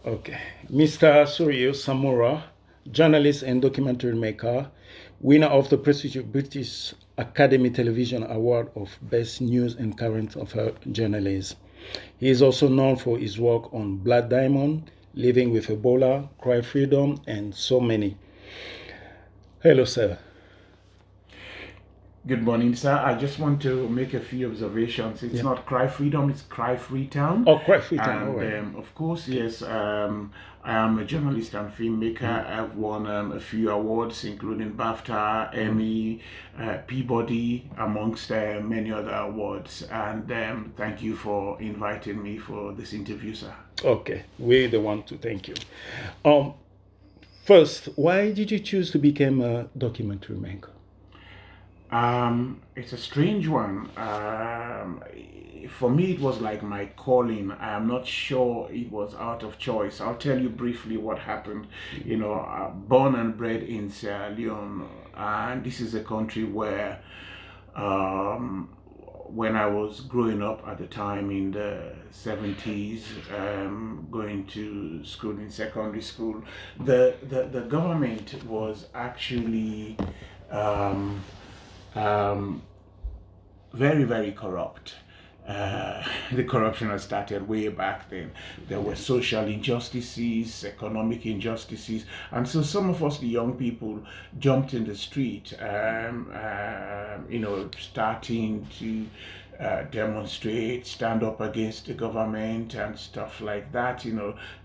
Okay. Mr. SORIOUS SAMURA, journalist and documentary maker, winner of the prestigious British Academy Television Award of Best News and Current Affair Journalist. He is also known for his work on Blood Diamond, Living with Ebola, Cry Freedom, and so many. Hello, sir. Good morning, sir. I just want to make a few observations. It's not Cry Freedom, it's Cry Freetown. Oh, Cry Freetown, And all right. of course, yes, I am a journalist and filmmaker. I've won a few awards, including BAFTA, Emmy, Peabody, amongst many other awards. And thank you for inviting me for this interview, sir. Okay, we the one to thank you. Um, First, why did you choose to become a documentary maker? It's a strange one. For me, it was like my calling. I am not sure it was out of choice. I'll tell you briefly what happened. Born and bred in Sierra Leone, and this is a country where, when I was growing up at the time in the 70s, going to school in secondary school, the government was actually um, um, very, very corrupt. The corruption had started way back then. There were social injustices, economic injustices, and so some of us, the young people, jumped in the street, starting to demonstrate, stand up against the government and stuff like that,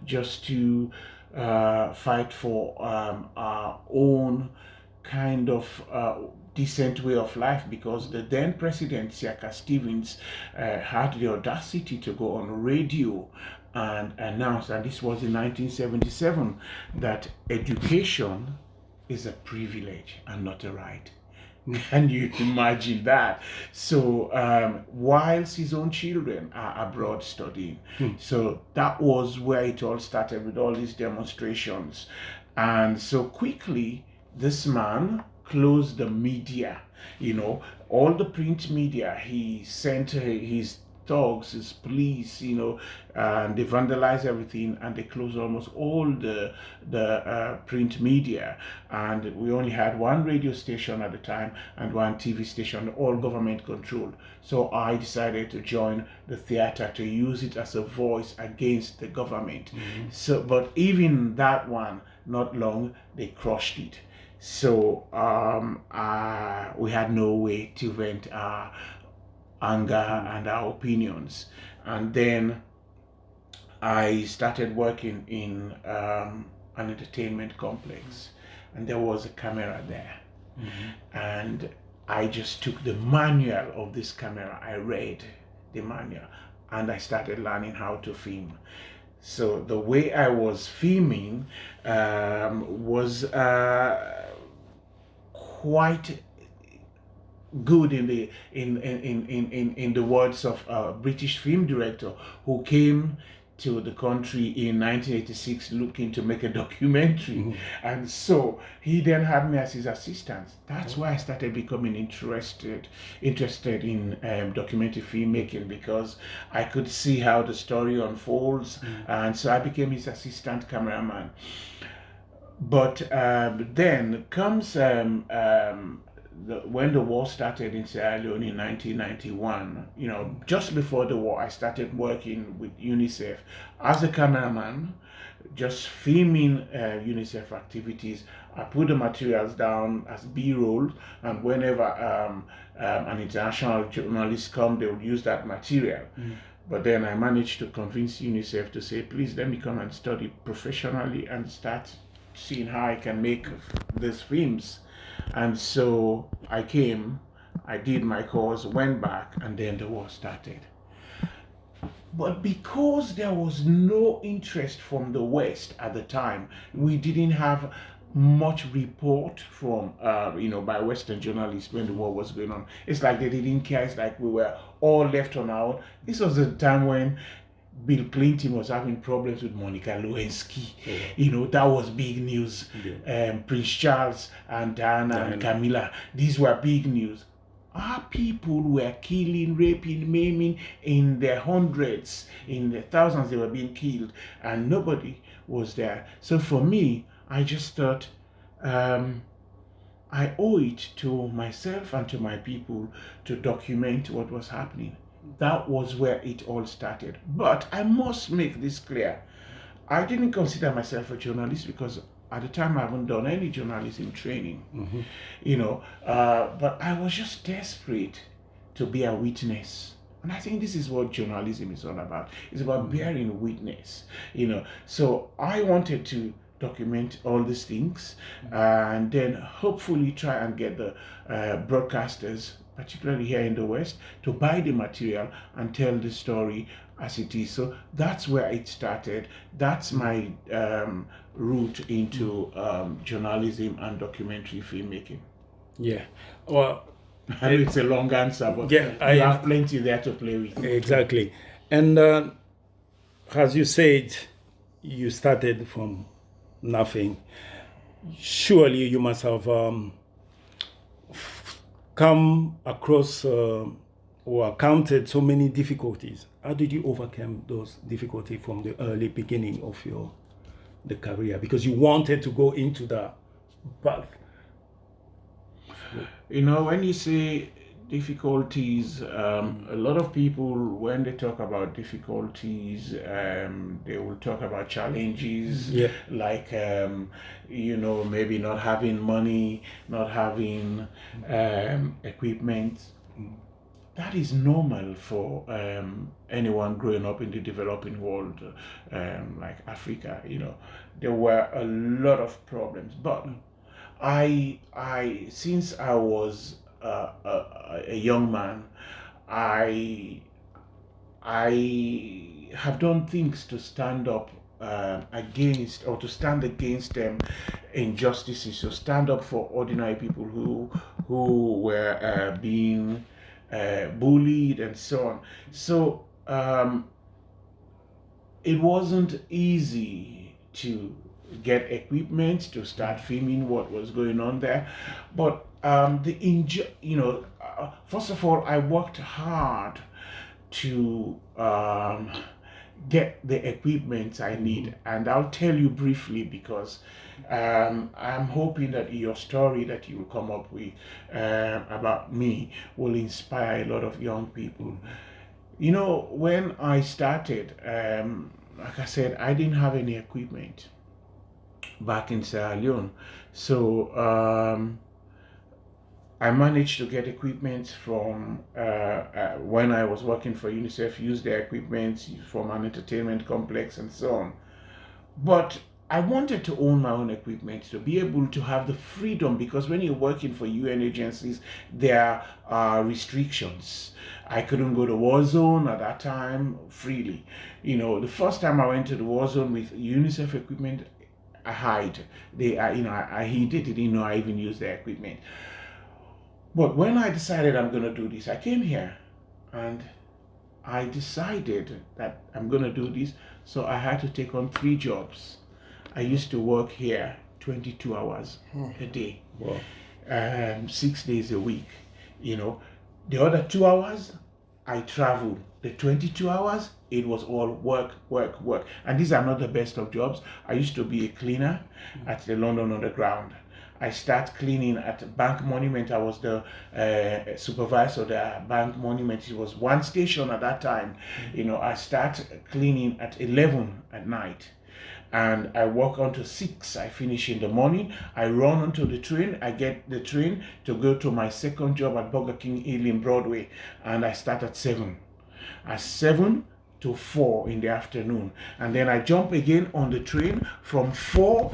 just to fight for our own kind of decent way of life, because the then president Siaka Stevens had the audacity to go on radio and announce, and this was in 1977, that education is a privilege and not a right. Can you imagine that? So, whilst his own children are abroad studying, so that was where it all started with all these demonstrations. And so quickly, this man closed the media, all the print media. He sent his thugs, his police, and they vandalized everything, and they closed almost all the print media. And we only had one radio station at the time and one TV station, all government controlled. So I decided to join the theater to use it as a voice against the government. So, but even that one, not long, they crushed it. So we had no way to vent our anger and our opinions. And then I started working in an entertainment complex, and there was a camera there. And I just took the manual of this camera. I read the manual and I started learning how to film. So the way I was filming was quite good in the words of a British film director who came to the country in 1986 looking to make a documentary. And so he then had me as his assistant. That's why I started becoming interested in documentary filmmaking, because I could see how the story unfolds. And so I became his assistant cameraman. But then comes when the war started in Sierra Leone in 1991, just before the war, I started working with UNICEF as a cameraman, just filming UNICEF activities. I put the materials down as B-roll, and whenever an international journalist come, they would use that material. But then I managed to convince UNICEF to say, please let me come and study professionally and start seeing how I can make these films. And so I came, I did my course, went back, and then the war started. But because there was no interest from the West at the time, we didn't have much report from, by Western journalists when the war was going on. It's like they didn't care. It's like we were all left on our own. This was the time when Bill Clinton was having problems with Monica Lewinsky. That was big news. Prince Charles and Diana and Camilla, these were big news. our people were killing, raping, maiming in their hundreds, in the thousands they were being killed, and nobody was there. So for me, I just thought, I owe it to myself and to my people to document what was happening. That was where it all started. But I must make this clear. I didn't consider myself a journalist because at the time I haven't done any journalism training, but I was just desperate to be a witness. And I think this is what journalism is all about. It's about bearing witness, So I wanted to document all these things and then hopefully try and get the broadcasters, particularly here in the West, to buy the material and tell the story as it is. So that's where it started. That's my route into journalism and documentary filmmaking. Yeah. Well, I know it's a long answer, but yeah, you have plenty there to play with. Exactly. And as you said, you started from nothing. Surely you must have come across or encountered so many difficulties. How did you overcome those difficulties from the early beginning of the career? Because you wanted to go into the path. When you say difficulties, a lot of people, when they talk about difficulties, they will talk about challenges, like maybe not having money, not having equipment. That is normal for anyone growing up in the developing world, like Africa. There were a lot of problems, but I since I was a young man, I have done things to stand up against, or to stand against them injustices, to stand up for ordinary people who were being bullied and so on. So it wasn't easy to get equipment to start filming what was going on there, but first of all, I worked hard to get the equipment I need, and I'll tell you briefly because I'm hoping that your story that you will come up with about me will inspire a lot of young people. When I started, like I said, I didn't have any equipment back in Sierra Leone. So I managed to get equipment from when I was working for UNICEF, used their equipment from an entertainment complex and so on. But I wanted to own my own equipment, to be able to have the freedom, because when you're working for UN agencies, there are restrictions. I couldn't go to war zone at that time freely. The first time I went to the war zone with UNICEF equipment, I hid. I hid it. They didn't know I even used their equipment. But when I decided I'm going to do this, I came here and I decided that I'm going to do this. So I had to take on 3 jobs. I used to work here 22 hours a day, 6 days a week. The other 2 hours I traveled. The 22 hours, it was all work, work, work. And these are not the best of jobs. I used to be a cleaner at the London Underground. I started cleaning at Bank Monument. I was the supervisor of the Bank Monument. It was one station at that time. I started cleaning at 11 at night. And I work until 6. I finish in the morning. I run onto the train. I get the train to go to my second job at Burger King in Broadway. And I start at 7. At 7 to 4 in the afternoon. And then I jump again on the train. From 4,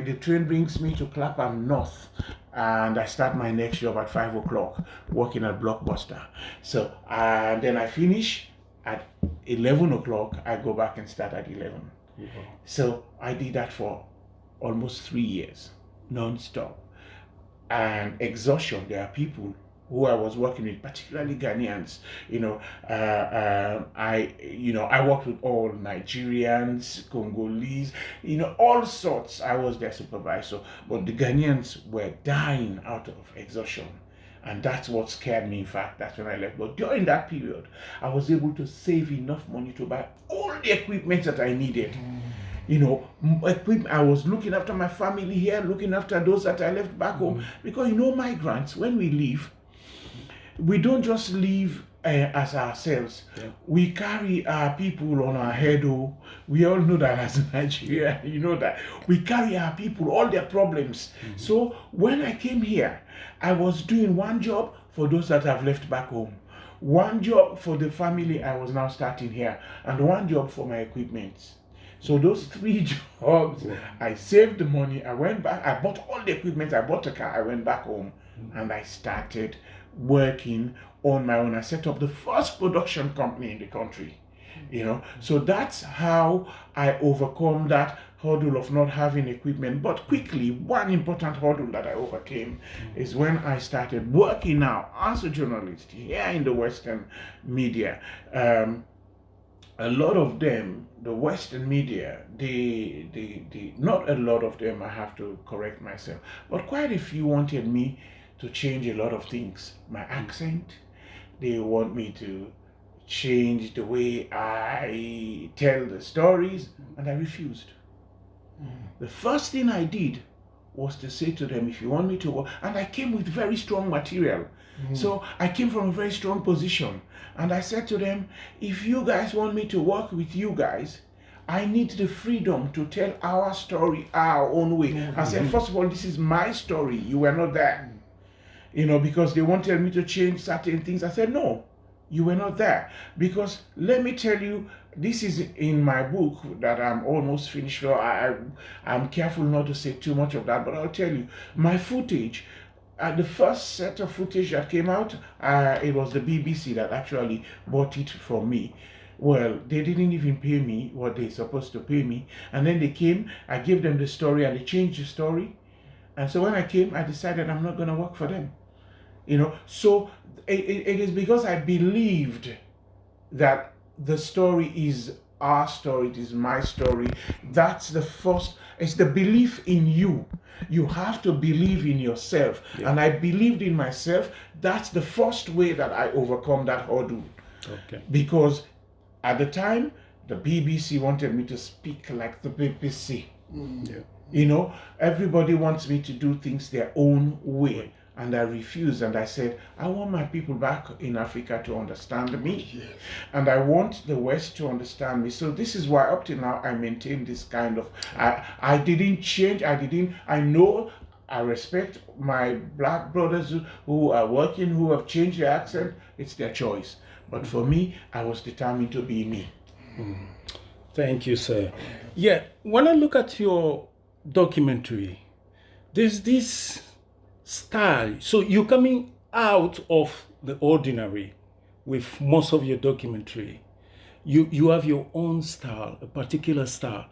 the train brings me to Clapham North. And I start my next job at 5 o'clock, working at Blockbuster. So, and then I finish at 11 o'clock. I go back and start at 11. So I did that for almost 3 years, non-stop. And exhaustion, there are people who I was working with, particularly Ghanaians. I worked with all Nigerians, Congolese, all sorts. I was their supervisor, but the Ghanaians were dying out of exhaustion. And that's what scared me. In fact, that's when I left. But during that period, I was able to save enough money to buy all the equipment that I needed. You know, I was looking after my family here, looking after those that I left back home. Because, you know, migrants, when we leave, we don't just leave as ourselves. Yeah. We carry our people on our head. Oh, we all know that as Nigeria, you know that we carry our people, all their problems. So when I came here, I was doing one job for those that have left back home, one job for the family I was now starting here, and one job for my equipment. So those 3 jobs, I saved the money. I went back, I bought all the equipment, I bought a car, I went back home, and I started working on my own. I set up the first production company in the country, you know. So that's how I overcome that hurdle of not having equipment. But quickly, one important hurdle that I overcame is when I started working now as a journalist here in the Western media. A lot of them, the Western media, not a lot of them, I have to correct myself, but quite a few wanted me to change a lot of things. My accent, they want me to change the way I tell the stories, and I refused. The first thing I did was to say to them, if you want me to work, and I came with very strong material. So I came from a very strong position, and I said to them, if you guys want me to work with you guys, I need the freedom to tell our story our own way. I said, first of all, this is my story. You were not there. You know, because they wanted me to change certain things. I said, no, you were not there. Because let me tell you, this is in my book that I'm almost finished. So I'm careful not to say too much of that, but I'll tell you, my footage, the first set of footage that came out, it was the BBC that actually bought it from me. Well, they didn't even pay me what they're supposed to pay me. And then they came, I gave them the story, and they changed the story. And so when I came, I decided I'm not going to work for them. You know, so it is because I believed that the story is our story, it is my story. That's the first, it's the belief in you. You have to believe in yourself. Yeah. And I believed in myself. That's the first way that I overcome that hurdle. Okay. Because at the time, the BBC wanted me to speak like the BBC. Yeah. You know, everybody wants me to do things their own way. Right. And I refused, and I said, I want my people back in Africa to understand me. Yes. And I want the West to understand me. So this is why up to now I maintain this kind of, I didn't change, I know, I respect my black brothers who are working, who have changed their accent. It's their choice. But for me, I was determined to be me. Thank you, sir. Yeah, when I look at your documentary, there's this style. So you're coming out of the ordinary with most of your documentary. You have your own style, a particular style.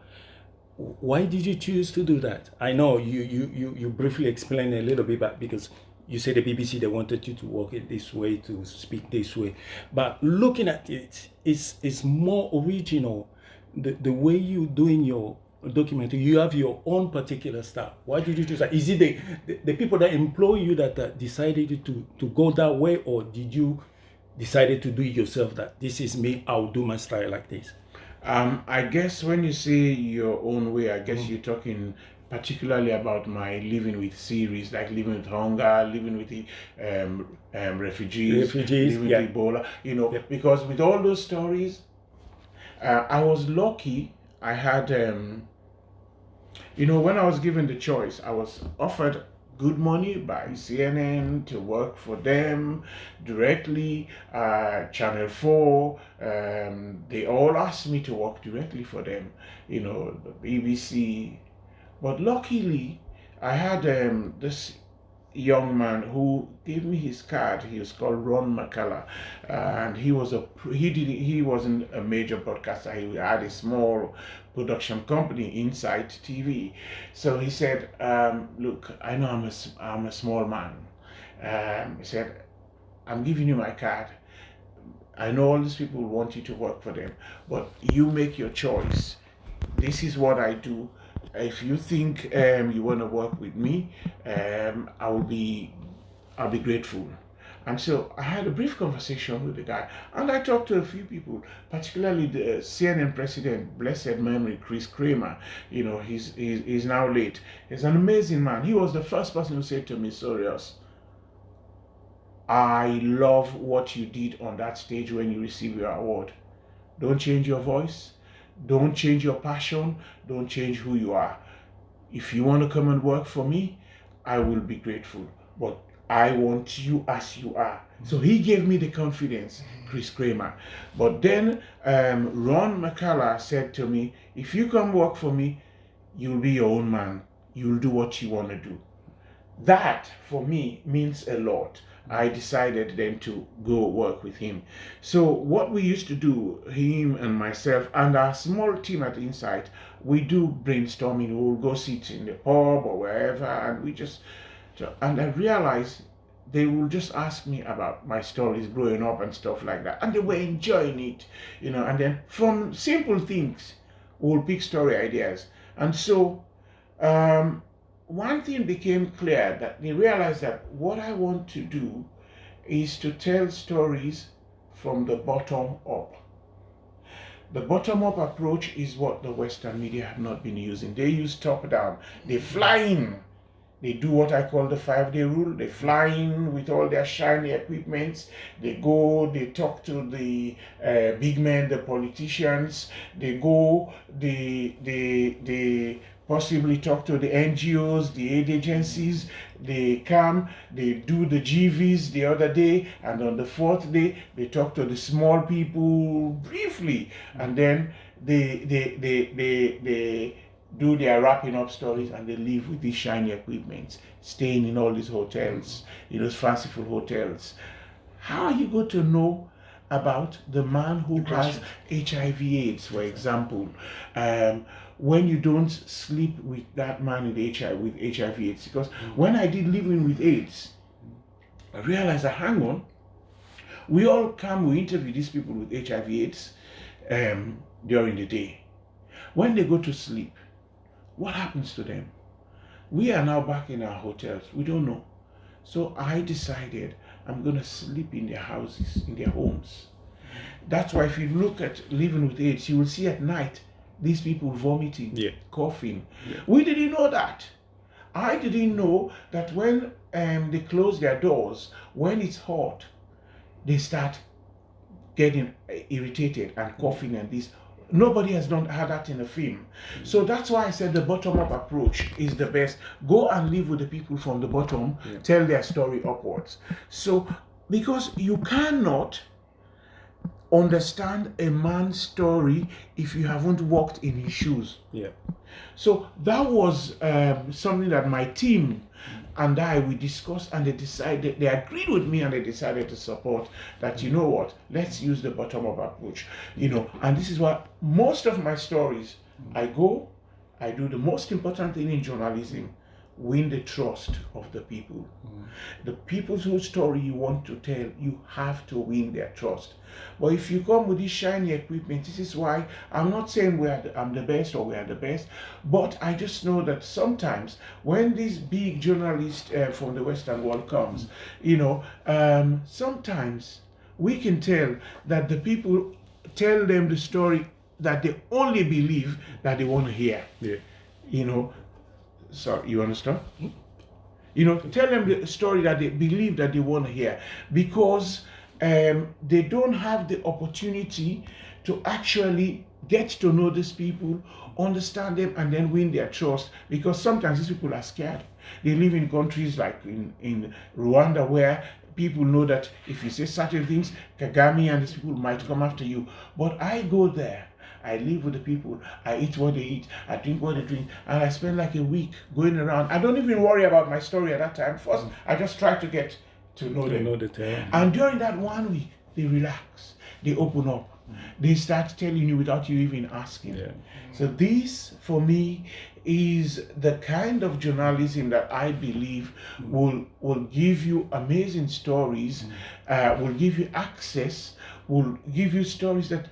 Why did you choose to do that? I know you briefly explained a little bit, but because you said the BBC, they wanted you to work it this way, to speak this way. But looking at it, it's more original. The way you're doing your documentary, you have your own particular style. Why did you choose that? Is it the people that employ you that decided to go that way, or did you decided to do it yourself, that this is me, I'll do my style like this? I guess when you say your own way, I guess you're talking particularly about my living with series, like living with hunger, living with the refugees, living with Ebola, you know, because with all those stories, I was lucky. I had, you know, when I was given the choice, I was offered good money by CNN to work for them directly, Channel 4, they all asked me to work directly for them, you know, the BBC. But luckily, I had this young man who gave me his card. He was called Ron McCullough, and he wasn't a major broadcaster. He had a small production company, Insight TV. So he said, look, I know I'm a small man. He said, I'm giving you my card. I know all these people want you to work for them, but you make your choice. This is what I do. If you think you want to work with me, I'll be grateful. And so I had a brief conversation with the guy, and I talked to a few people, particularly the CNN president, blessed memory, Chris Kramer. You know, he's now late. He's an amazing man. He was the first person who said to me, Sorious, I love what you did on that stage when you received your award. Don't change your voice. Don't change your passion. Don't change who you are. If you want to come and work for me, I will be grateful. But I want you as you are. So he gave me the confidence, Chris Kramer. But then Ron McCullough said to me, if you come work for me, you'll be your own man. You'll do what you want to do. That, for me, means a lot. I decided then to go work with him. So what we used to do, him and myself and our small team at Insight, we do brainstorming. We'll go sit in the pub or wherever, and and I realized they will just ask me about my stories growing up and stuff like that, and they were enjoying it, you know. And then from simple things, we'll pick story ideas. And so one thing became clear, that they realized that what I want to do is to tell stories from the bottom up. The bottom up approach is what the Western media have not been using. They use top down. They fly in. They do what I call the 5-day rule. They fly in with all their shiny equipments. They go, they talk to the big men, the politicians. They go, they possibly talk to the NGOs, the aid agencies. They come, they do the GVs the other day, and on the fourth day, they talk to the small people briefly, and then they do their wrapping up stories, and they leave with these shiny equipments, staying in all these hotels, in those fanciful hotels. How are you going to know about the man who has HIV/AIDS, for example, when you don't sleep with that man with HIV/AIDS? Because when I did Living with AIDS, I realized that, hang on, we all come, we interview these people with HIV/AIDS during the day. When they go to sleep, what happens to them? We are now back in our hotels. We don't know. So I decided I'm going to sleep in their houses, in their homes. That's why if you look at Living with AIDS, you will see at night these people vomiting, coughing. We didn't know that. I didn't know that when they close their doors, when it's hot, they start getting irritated and coughing and this. Nobody has had that in a film. So that's why I said the bottom-up approach is the best. Go and live with the people from the bottom, tell their story upwards. So, because you cannot understand a man's story if you haven't walked in his shoes. So that was something that my team and we discussed, and they agreed with me, and they decided to support that, you know what, let's use the bottom-up approach, you know. And this is what most of my stories, I do the most important thing in journalism, win the trust of the people. The people whose story you want to tell, you have to win their trust. But if you come with this shiny equipment, this is why I'm not saying I'm the best or we are the best, but I just know that sometimes when this big journalist from the Western world comes, you know, sometimes we can tell that the people tell them the story that they only believe that they want to hear. You know, so you understand? You know, tell them the story that they believe that they want to hear, because they don't have the opportunity to actually get to know these people, understand them, and then win their trust. Because sometimes these people are scared. They live in countries like in Rwanda, where people know that if you say certain things, Kagame and these people might come after you. But I go there, I live with the people, I eat what they eat, I drink what they drink, and I spend like a week going around. I don't even worry about my story at that time. First, I just try to get to know them. And during that 1 week, they relax, they open up, they start telling you without you even asking. So this, for me, is the kind of journalism that I believe will give you amazing stories, will give you access, will give you stories that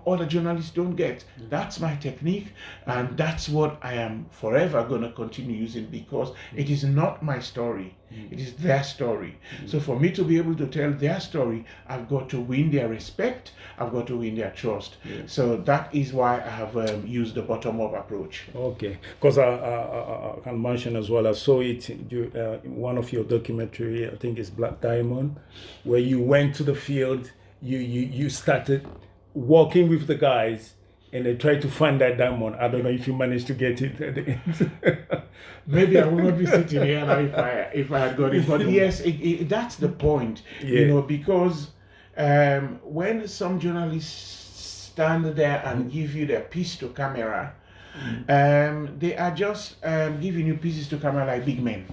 other journalists don't get. That's my technique, and that's what I am forever going to continue using, because it is not my story, it is their story. So for me to be able to tell their story, I've got to win their respect, I've got to win their trust. So that is why I have used the bottom-up approach. Okay, because I can mention as well, I saw it in one of your documentary, I think it's Black Diamond, where you went to the field, you started walking with the guys, and they tried to find that diamond. I don't know if you managed to get it at the end. Maybe I would not be sitting here now if I had got it. But yes, that's the point, because when some journalists stand there and give you their piece to camera, they are just giving you pieces to camera like big men.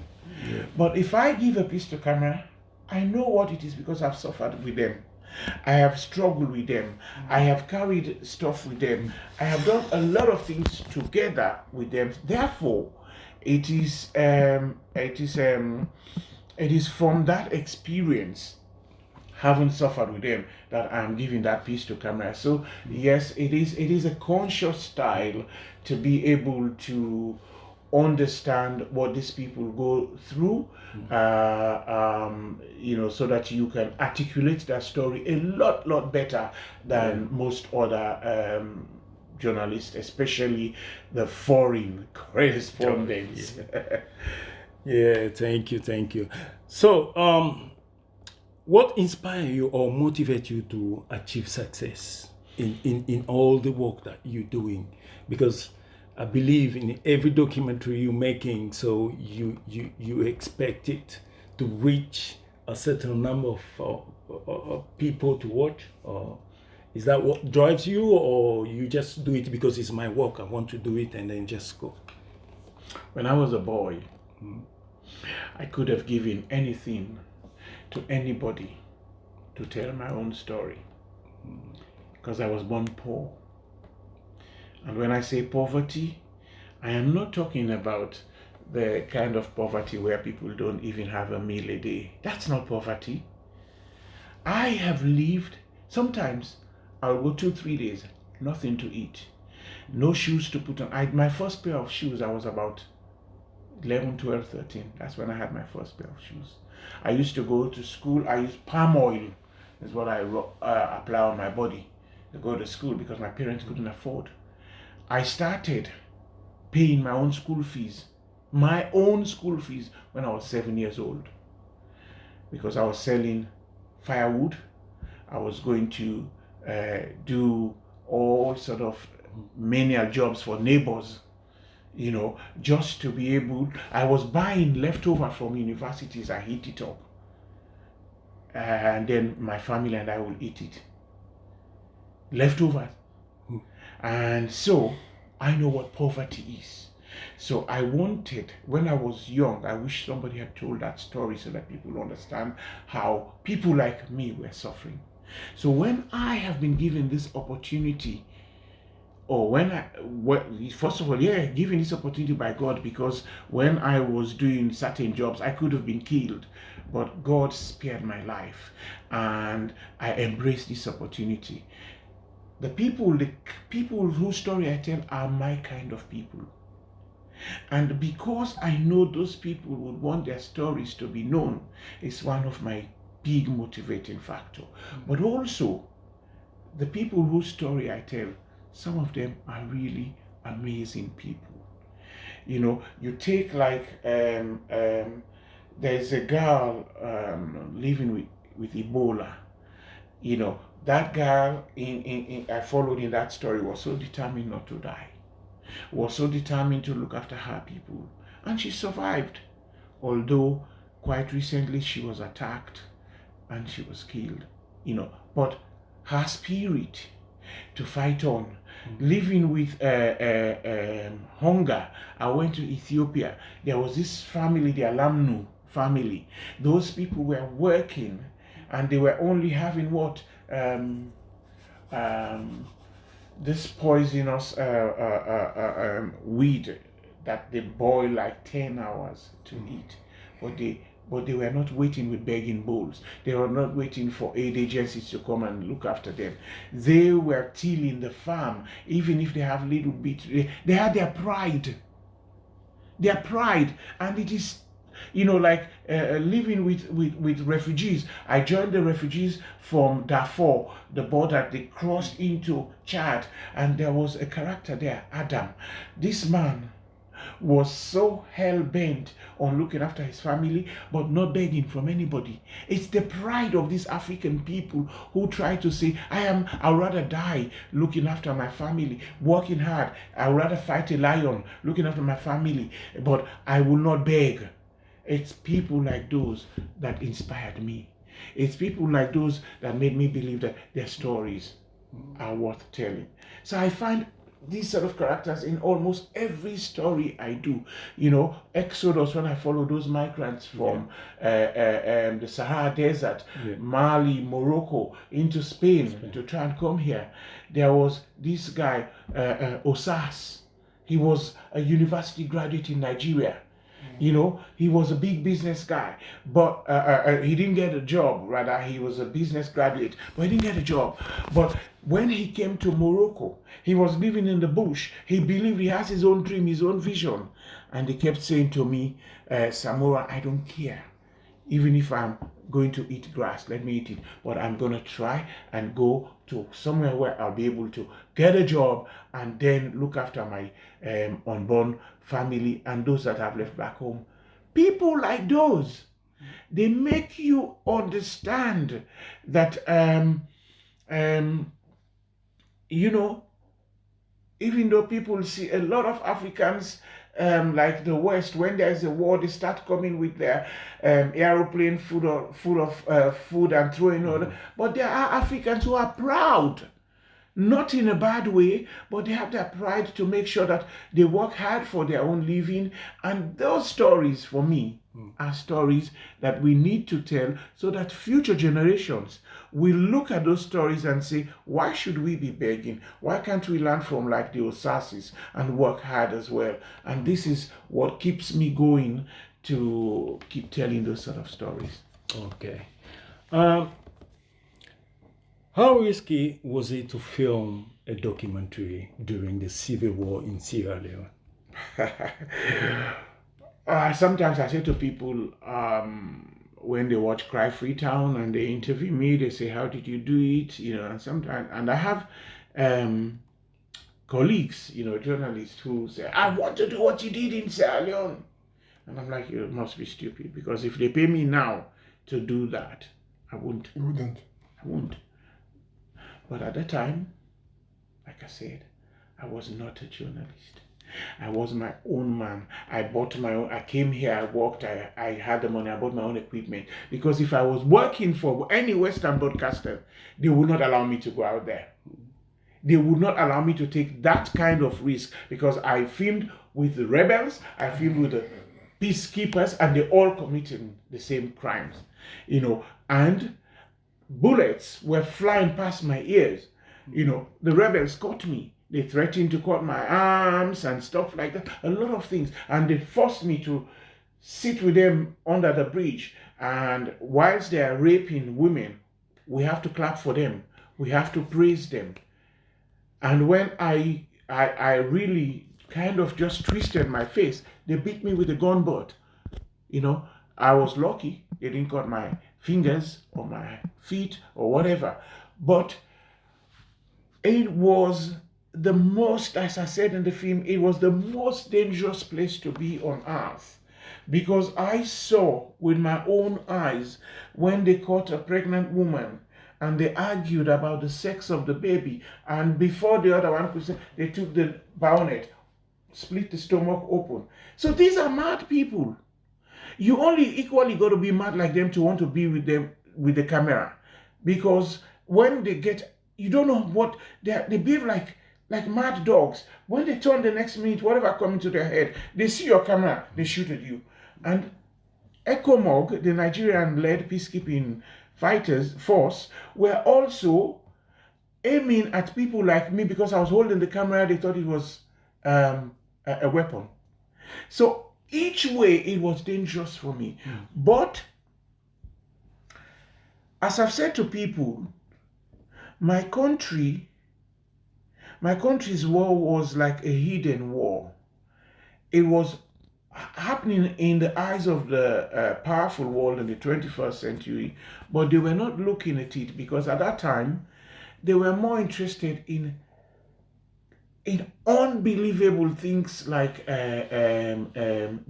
But if I give a piece to camera, I know what it is because I've suffered with them. I have struggled with them. I have carried stuff with them. I have done a lot of things together with them. Therefore, it is from that experience, having suffered with them, that I'm giving that piece to camera. So yes, it is a conscious style to be able to understand what these people go through, so that you can articulate that story a lot better than most other journalists, especially the foreign correspondents. Yeah, thank you. So, what inspires you or motivates you to achieve success in all the work that you're doing? Because I believe in every documentary you're making, so you expect it to reach a certain number of people to watch. Or is that what drives you, or you just do it because it's my work, I want to do it, and then just go? When I was a boy, I could have given anything to anybody to tell my own story, because I was born poor. And when I say poverty, I am not talking about the kind of poverty where people don't even have a meal a day. That's not poverty. I have lived, sometimes I'll go 2-3 days, nothing to eat, no shoes to put on. My first pair of shoes, I was about 11, 12, 13. That's when I had my first pair of shoes. I used to go to school, I used palm oil, is what I apply on my body to go to school, because my parents couldn't afford. I started paying my own school fees when I was 7 years old, because I was selling firewood. I was going to do all sort of menial jobs for neighbors, just to be able. I was buying leftover from universities. I heat it up, and then my family and I will eat it. Leftovers. And so I know what poverty is. So I wanted, when I was young, I wish somebody had told that story so that people understand how people like me were suffering. So when I have been given this opportunity, or first of all, given this opportunity by God, because when I was doing certain jobs, I could have been killed, but God spared my life, and I embraced this opportunity. The people whose story I tell are my kind of people. And because I know those people would want their stories to be known, it's one of my big motivating factor. But also, the people whose story I tell, some of them are really amazing people. You take like, there's a girl living with Ebola. That girl I followed in that story was so determined not to die, was so determined to look after her people, and she survived. Although quite recently she was attacked and she was killed, but her spirit to fight on, living with hunger. I went to Ethiopia. There was this family, the Alamnu family. Those people were working, and they were only having what? This poisonous weed that they boil like 10 hours to eat. But but they were not waiting with begging bowls. They were not waiting for aid agencies to come and look after them. They were tilling the farm, even if they have little bit. They had their pride. Their pride, and it is, like living with refugees. I joined the refugees from Darfur, the border. They crossed into Chad, and there was a character there, Adam. This man was so hell-bent on looking after his family, but not begging from anybody. It's the pride of these African people who try to say, I'd rather die looking after my family, working hard. I'd rather fight a lion looking after my family, but I will not beg. It's people like those that inspired me. It's people like those that made me believe that their stories are worth telling. So I find these sort of characters in almost every story I do. Exodus, when I follow those migrants from the Sahara Desert, Mali, Morocco, into Spain to try and come here. There was this guy, Osas. He was a university graduate in Nigeria. He was a big business guy, but he didn't get a job. Rather, he was a business graduate, but he didn't get a job. But when he came to Morocco, he was living in the bush. He believed he has his own dream, his own vision. And he kept saying to me, Samura, I don't care. Even if I'm going to eat grass, let me eat it. But I'm going to try and go to somewhere where I'll be able to get a job and then look after my unborn family and those that I've left back home. People like those, they make you understand that, even though people see a lot of Africans, like the West, when there's a war, they start coming with their aeroplane full of food and throwing on. But there are Africans who are proud, not in a bad way, but they have their pride to make sure that they work hard for their own living. And those stories, for me, are stories that we need to tell so that future generations will look at those stories and say, why should we be begging? Why can't we learn from like the Osasis and work hard as well? And this is what keeps me going to keep telling those sort of stories. Okay. How risky was it to film a documentary during the civil war in Sierra Leone? Sometimes I say to people, when they watch Cry Freetown and they interview me, they say, how did you do it? And sometimes, and I have colleagues, journalists who say, I want to do what you did in Sierra Leone. And I'm like, you must be stupid, because if they pay me now to do that, I wouldn't. You wouldn't. I wouldn't. But at that time, like I said, I was not a journalist. I was my own man. I bought my own. I came here, I worked, I had the money, I bought my own equipment. Because if I was working for any Western broadcaster, they would not allow me to go out there. They would not allow me to take that kind of risk, because I filmed with the rebels, I filmed with the peacekeepers, and they all committing the same crimes, and bullets were flying past my ears. The rebels caught me. They threatened to cut my arms and stuff like that, a lot of things. And they forced me to sit with them under the bridge. And whilst they are raping women, we have to clap for them. We have to praise them. And when I really kind of just twisted my face, they beat me with a gun butt. I was lucky. They didn't cut my fingers or my feet or whatever. But it was the most, as I said in the film, it was the most dangerous place to be on earth, because I saw with my own eyes when they caught a pregnant woman and they argued about the sex of the baby, and before the other one could say, they took the bayonet, split the stomach open. So these are mad people. You only equally got to be mad like them to want to be with them with the camera, because when they get, you don't know what they behave like mad dogs. When they turn the next minute, whatever comes into their head, they see your camera, they shoot at you. And ECOMOG, the Nigerian-led peacekeeping fighters force, were also aiming at people like me, because I was holding the camera. They thought it was a weapon. So each way it was dangerous for me. But as I've said to people, my country's war was like a hidden war. It was happening in the eyes of the powerful world in the 21st century, but they were not looking at it because at that time they were more interested in unbelievable things like the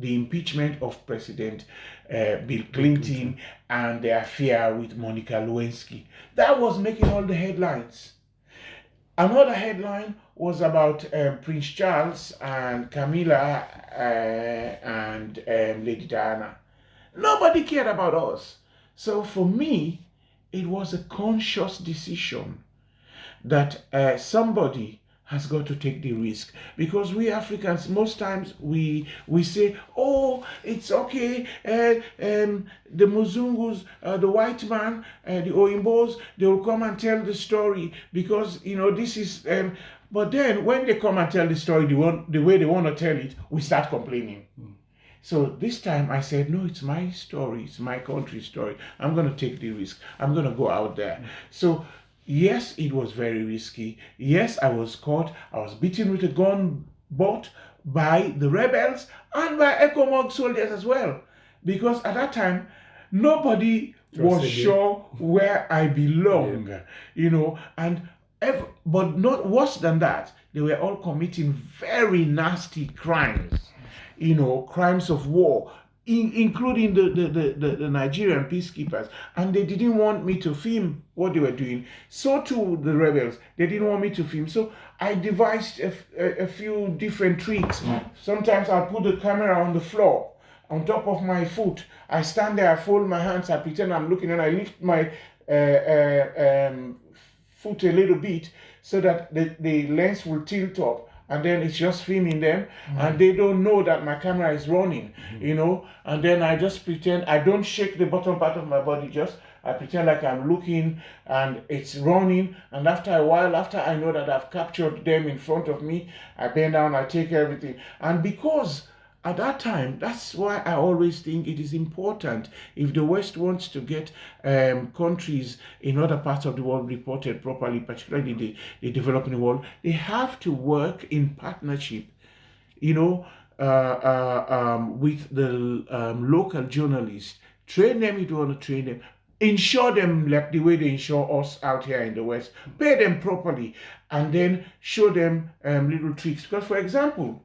impeachment of President Bill Clinton and the affair with Monica Lewinsky. That was making all the headlines. Another headline was about Prince Charles and Camilla and Lady Diana. Nobody cared about us. So for me, it was a conscious decision that somebody has got to take the risk, because we Africans most times we say, oh, it's okay, the Muzungus, the white man, the Oyimbos, they will come and tell the story because this is but then when they come and tell the story the way they want to tell it, we start complaining. So this time I said, no, it's my story, it's my country's story. I'm going to take the risk. I'm going to go out there. So yes, it was very risky. Yes, I was caught. I was beaten with a gun butt by the rebels and by ECOMOG soldiers as well. Because at that time, nobody was sure where I belong, but not worse than that, they were all committing very nasty crimes, crimes of war, including the Nigerian peacekeepers, and they didn't want me to film what they were doing. So too the rebels, they didn't want me to film. So I devised a few different tricks. Sometimes I'll put the camera on the floor, on top of my foot. I stand there, I fold my hands, I pretend I'm looking, and I lift my foot a little bit so that the lens will tilt up, and then it's just filming them, and they don't know that my camera is running, and then I just pretend I don't shake the bottom part of my body, just I pretend like I'm looking and it's running, and after a while, after I know that I've captured them in front of me, I bend down, I take everything. And because at that time, that's why I always think it is important, if the West wants to get countries in other parts of the world reported properly, particularly the developing world, they have to work in partnership, with the local journalists. Train them if you want to train them. Insure them like the way they insure us out here in the West. Pay them properly, and then show them little tricks. Because, for example,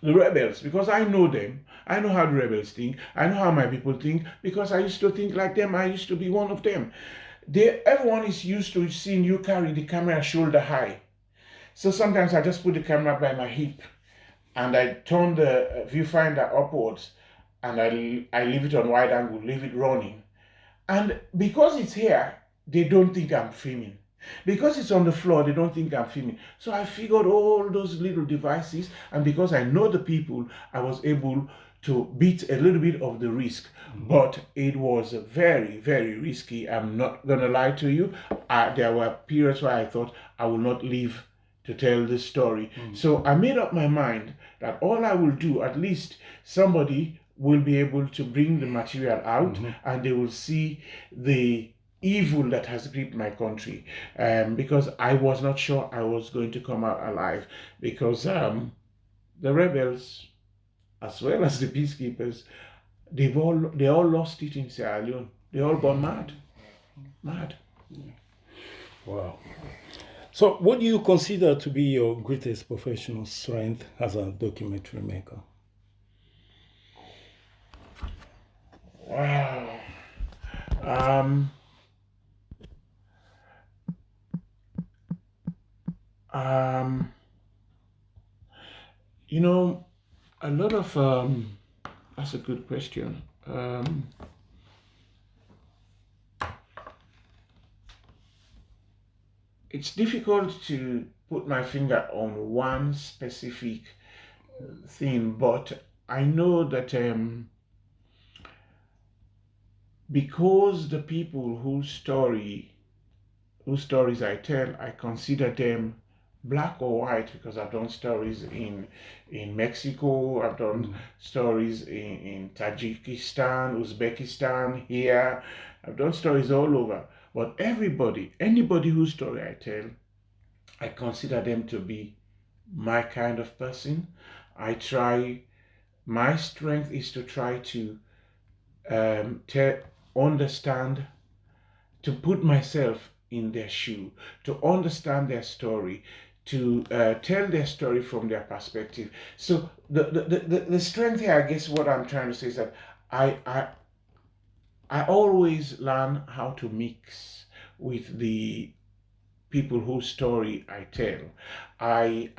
the rebels, because I know them, I know how the rebels think, I know how my people think, because I used to think like them, I used to be one of them. Everyone is used to seeing you carry the camera shoulder high. So sometimes I just put the camera by my hip, and I turn the viewfinder upwards, and I leave it on wide angle, leave it running. And because it's here, they don't think I'm filming. Because it's on the floor, they don't think I'm filming. So I figured all those little devices, and because I know the people, I was able to beat a little bit of the risk. But it was very, very risky. I'm not going to lie to you. There were periods where I thought I will not live to tell this story. So I made up my mind that all I will do, at least somebody will be able to bring the material out, and they will see the evil that has gripped my country, because I was not sure I was going to come out alive, because the rebels, as well as the peacekeepers, they all lost it in Sierra Leone. They all gone mad. Wow. So what do you consider to be your greatest professional strength as a documentary maker? Wow. A lot of that's a good question. It's difficult to put my finger on one specific thing, but I know that because the people whose stories I tell, I consider them black or white, because I've done stories in Mexico, I've done stories in Tajikistan, Uzbekistan, here. I've done stories all over. But anybody whose story I tell, I consider them to be my kind of person. My strength is to try to understand, to put myself in their shoe, to understand their story, to tell their story from their perspective. So the strength here, I guess what I'm trying to say is that I, I, I always learn how to mix with the people whose story I tell. I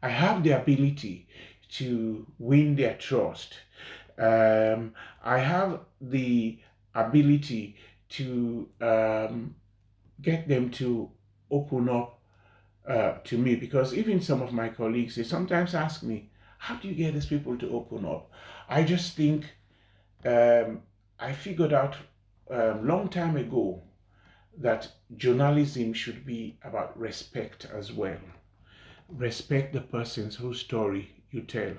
have the ability to win their trust. I have the ability to get them to open up to me, because even some of my colleagues, they sometimes ask me, how do you get these people to open up? I just think I figured out a long time ago that journalism should be about respect as well. Respect the persons whose story you tell.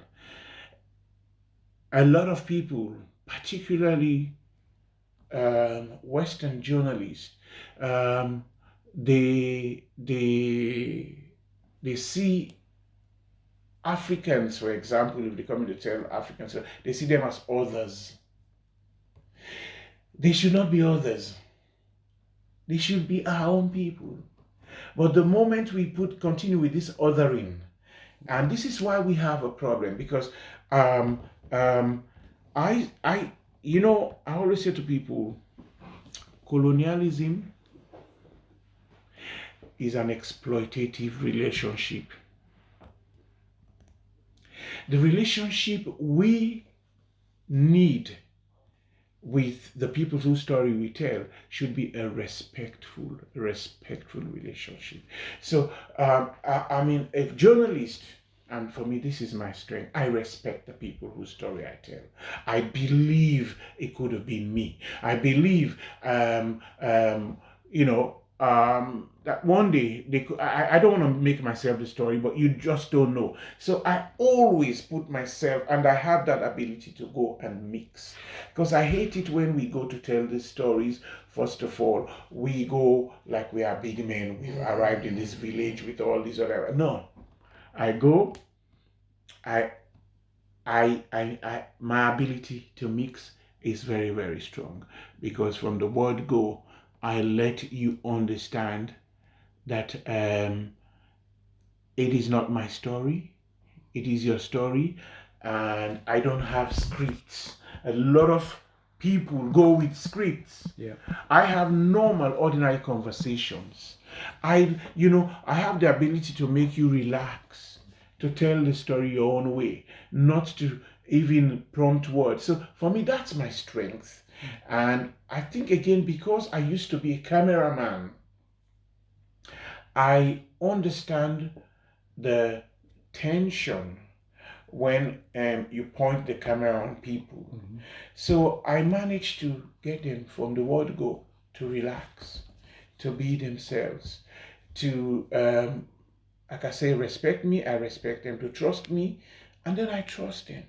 A lot of people, particularly Western journalists, um, they see Africans, for example, if they come to tell Africans, they see them as others. They should not be others. They should be our own people. But the moment we continue with this othering, and this is why we have a problem, because um, um, I always say to people, colonialism is an exploitative relationship. The relationship we need with the people whose story we tell should be a respectful relationship. So, I mean, if journalists, and for me, this is my strength, I respect the people whose story I tell. I believe it could have been me. I believe, that one day they could. I don't want to make myself the story, but you just don't know. So I always put myself, and I have that ability to go and mix, because I hate it when we go to tell these stories. First of all, we go like we are big men. We've arrived in this village with all these other. No, I go. My ability to mix is very, very strong, because from the word go, I let you understand that it is not my story, it is your story, and I don't have scripts. A lot of people go with scripts. Yeah. I have normal, ordinary conversations. I have the ability to make you relax, to tell the story your own way, not to even prompt words. So for me, that's my strength. And I think, again, because I used to be a cameraman, I understand the tension when you point the camera on people. Mm-hmm. So I managed to get them from the word go to relax, to be themselves, to, like I say, respect me, I respect them, to trust me, and then I trust them.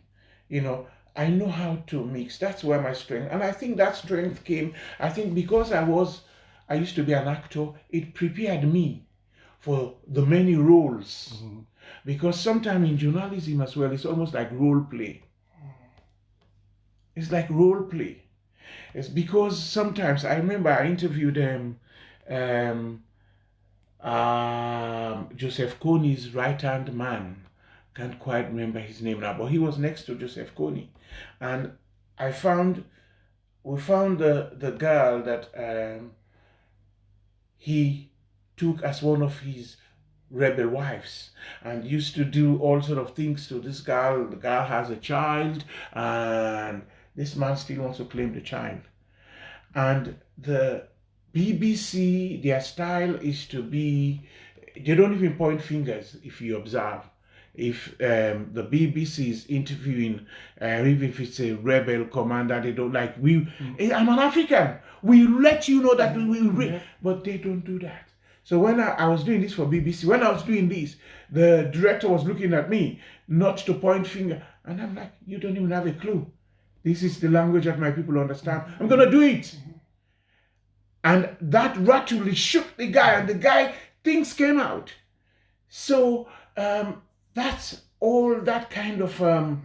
I know how to mix. That's where my strength, and I think that strength came, I think, because I used to be an actor, it prepared me for the many roles. Mm-hmm. Because sometimes in journalism as well, it's almost like role play. It's like role play. It's because sometimes I remember I interviewed Joseph Kony's right-hand man. Can't quite remember his name now, but he was next to Joseph Kony. And we found the girl that he took as one of his rebel wives, and used to do all sort of things to this girl. The girl has a child, and this man still wants to claim the child. And the BBC, their style is to be, they don't even point fingers. If you observe, if the BBC is interviewing, even if it's a rebel commander, they don't like, I'm an African, we let you know that we will, but they don't do that. So when I was doing this for BBC, when I was doing this, the director was looking at me, not to point finger. And I'm like, you don't even have a clue. This is the language that my people understand. I'm going to do it. And that rattle shook the guy, and the guy, things came out. So that's all that kind of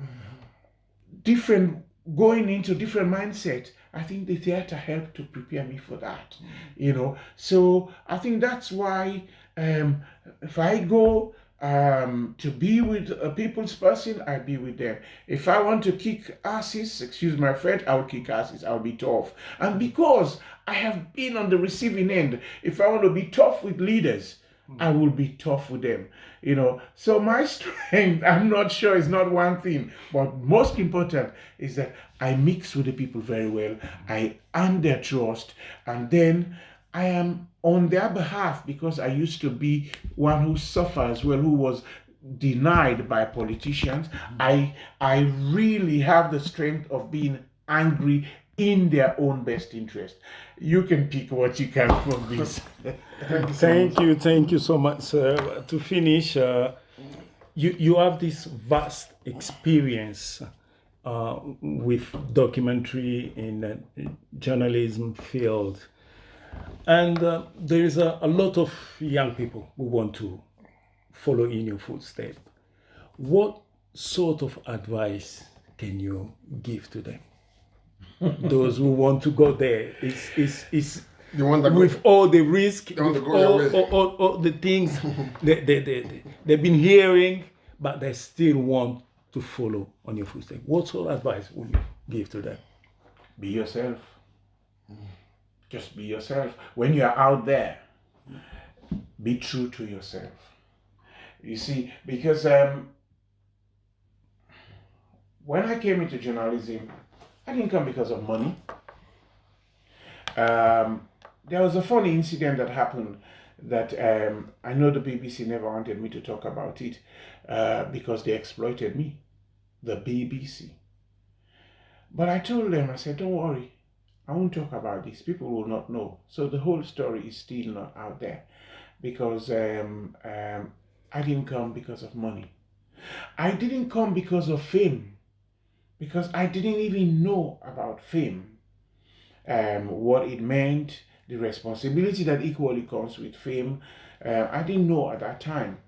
different, going into different mindset. I think the theater helped to prepare me for that, you know. So I think that's why if I go to be with a people's person, I'll be with them. If I want to kick asses, excuse my French, I'll kick asses. I'll be tough. And because I have been on the receiving end, if I want to be tough with leaders, I will be tough with them, you know. So my strength, I'm not sure, is not one thing, but most important is that I mix with the people very well. I earn their trust, and then I am on their behalf, because I used to be one who suffered as well, who was denied by politicians. I really have the strength of being angry in their own best interest. You can pick what you can from this. Thank you so much. To finish, you have this vast experience with documentary in the journalism field, and there is a lot of young people who want to follow in your footsteps. What sort of advice can you give to them? Those who want to go there, is The one that with all the risk, want to with go your way. all the things they've been hearing, but they still want to follow on your footsteps. What sort of advice would you give to them? Be yourself. Just be yourself. When you are out there, be true to yourself. You see, because when I came into journalism, I didn't come because of money. There was a funny incident that happened that I know the BBC never wanted me to talk about it because they exploited me, the BBC. But I told them, I said, don't worry, I won't talk about this. People will not know. So the whole story is still not out there, because I didn't come because of money. I didn't come because of fame, because I didn't even know about fame, what it meant, the responsibility that equally comes with fame. I didn't know at that time.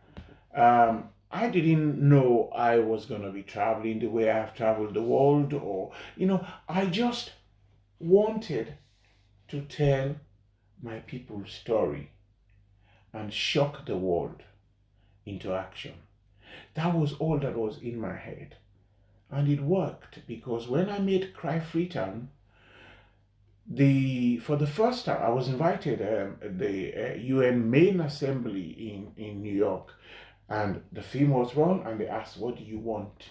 I didn't know I was going to be traveling the way I have traveled the world, or, you know, I just wanted to tell my people's story and shock the world into action. That was all that was in my head. And it worked, because when I made Cry Freetown, for the first time I was invited the UN main assembly in New York, and the film was run, and they asked, what do you want?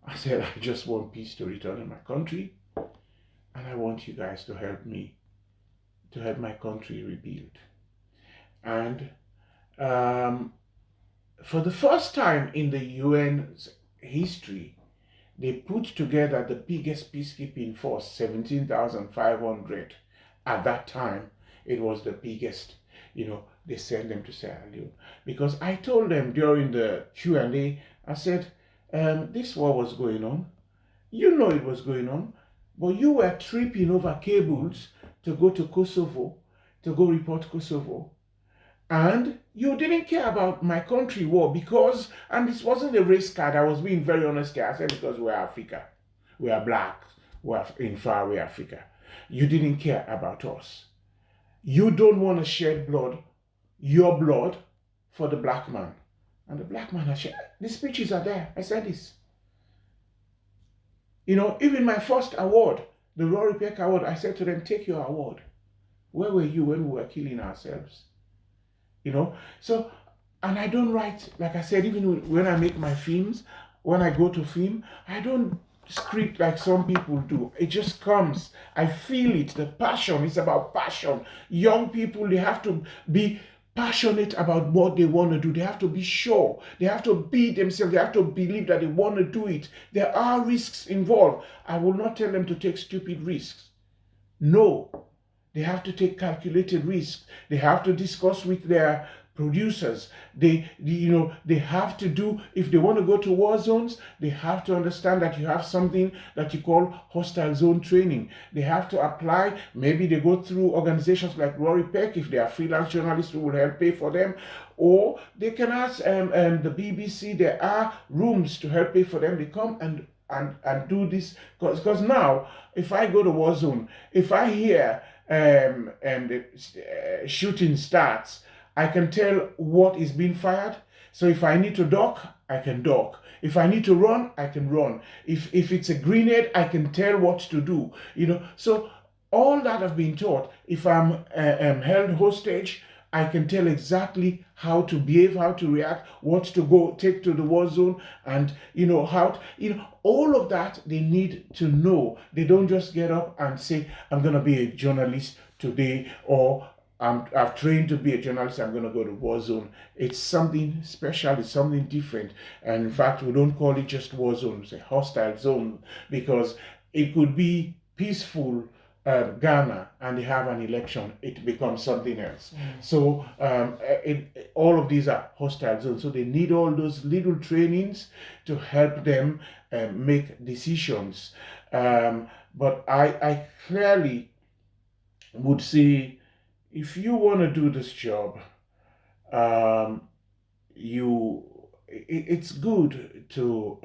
I said, I just want peace to return in my country, and I want you guys to help me to help my country rebuild. And for the first time in the UN's history, they put together the biggest peacekeeping force, 17,500. At that time, it was the biggest. You know, they sent them to Sierra Leone. Because I told them during the Q&A, I said, this war was going on. You know it was going on, but you were tripping over cables to go to Kosovo, to go report Kosovo. And you didn't care about my country war, because, and this wasn't a race card, I was being very honest here. I said, because we're Africa, we are black, we're in faraway Africa. You didn't care about us. You don't want to shed blood, your blood, for the black man. And the black man has shed. The speeches are there. I said this. You know, even my first award, the Rory Peck Award, I said to them, take your award. Where were you when we were killing ourselves? You know, so, and I don't write, like I said, even when I make my films, when I go to film, I don't script like some people do. It just comes. I feel it. The passion is about passion. Young people, they have to be passionate about what they want to do. They have to be sure. They have to be themselves. They have to believe that they want to do it. There are risks involved. I will not tell them to take stupid risks. No. They have to take calculated risks. They have to discuss with their producers. They have to do, if they want to go to war zones, they have to understand that you have something that you call hostile zone training. They have to apply. Maybe they go through organizations like Rory Peck, if they are freelance journalists who will help pay for them, or they can ask the BBC. There are rooms to help pay for them. They come and do this, because now, if I go to war zone, if I hear shooting starts, I can tell what is being fired. So if I need to duck, I can duck. If I need to run, I can run. If it's a grenade, I can tell what to do. So all that I've been taught. If I'm held hostage, I can tell exactly how to behave, how to react, what to go take to the war zone, and all of that they need to know. They don't just get up and say, I'm gonna be a journalist today, or I've trained to be a journalist, I'm going to go to war zone. It's something special, it's something different. And in fact, we don't call it just war zone, it's a hostile zone, because it could be peaceful Ghana and they have an election, it becomes something else. So all of these are hostile zones. So they need all those little trainings to help them make decisions. But I clearly would say, if you want to do this job, it's good to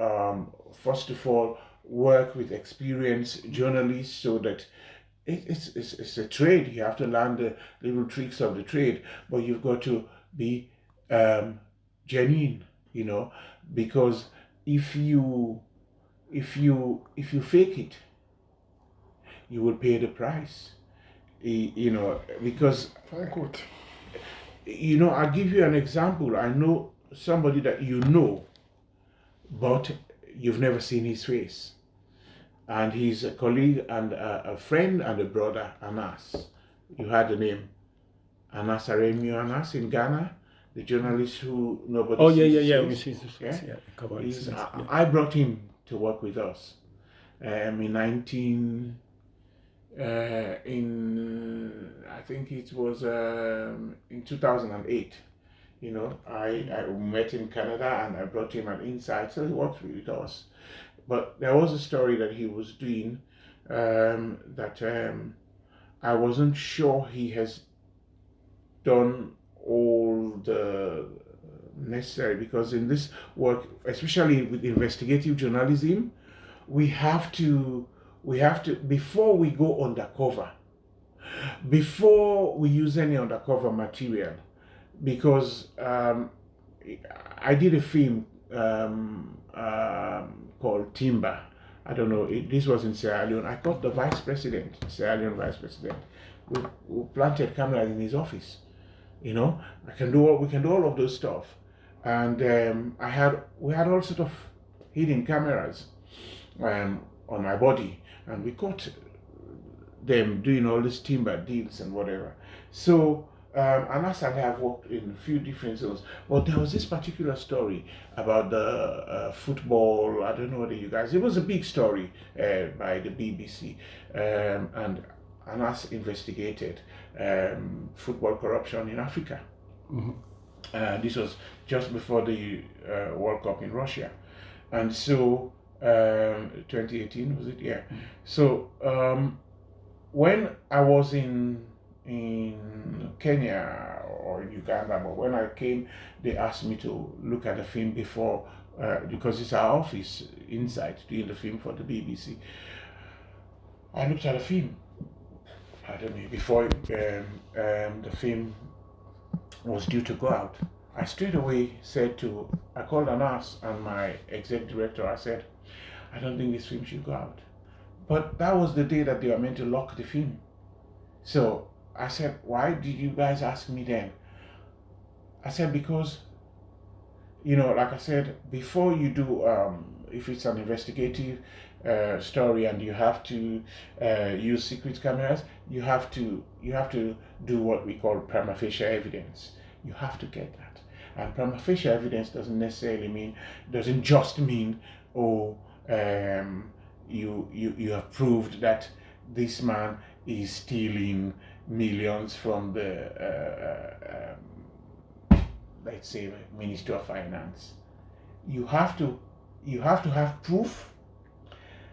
first of all work with experienced journalists, so that it's a trade. You have to learn the little tricks of the trade, but you've got to be genuine, because if you fake it, you will pay the price. Because I'll give you an example. I know somebody that but you've never seen his face, and he's a colleague and a friend and a brother. Anas, you heard the name Anas Aremio Anas in Ghana, the journalist who nobody. Oh yeah. We see this. Yeah. I brought him to work with us in 19. I think it was in 2008. I met in Canada and I brought him an insight, so he worked with us. But there was a story that he was doing that I wasn't sure he has done all the necessary, because in this work, especially with investigative journalism, we have to, before we go undercover, before we use any undercover material, because I did a film called Timber. I don't know, this was in Sierra Leone. I caught the Sierra Leone vice president. We planted cameras in his office. We can do all of those stuff. And we had all sort of hidden cameras on my body, and we caught them doing all these timber deals and whatever. So Anas and I have worked in a few different zones, but there was this particular story about the football. I don't know whether you guys, it was a big story by the BBC, and Anas investigated football corruption in Africa. Mm-hmm. This was just before the World Cup in Russia, and so 2018 was it? Yeah. Mm-hmm. So when I was in Kenya or in Uganda, but when I came, they asked me to look at the film before, because it's our office inside doing the film for the BBC. I looked at the film, before the film was due to go out. I straight away I called Anas and my exec director. I said, I don't think this film should go out. But that was the day that they were meant to lock the film. So I said, why did you guys ask me then? I said, because, like I said, before you do, if it's an investigative story and you have to use secret cameras, you have to do what we call prima facie evidence. You have to get that. And prima facie evidence doesn't just mean, you have proved that this man is stealing millions from the let's say Ministry of Finance. You have to have proof.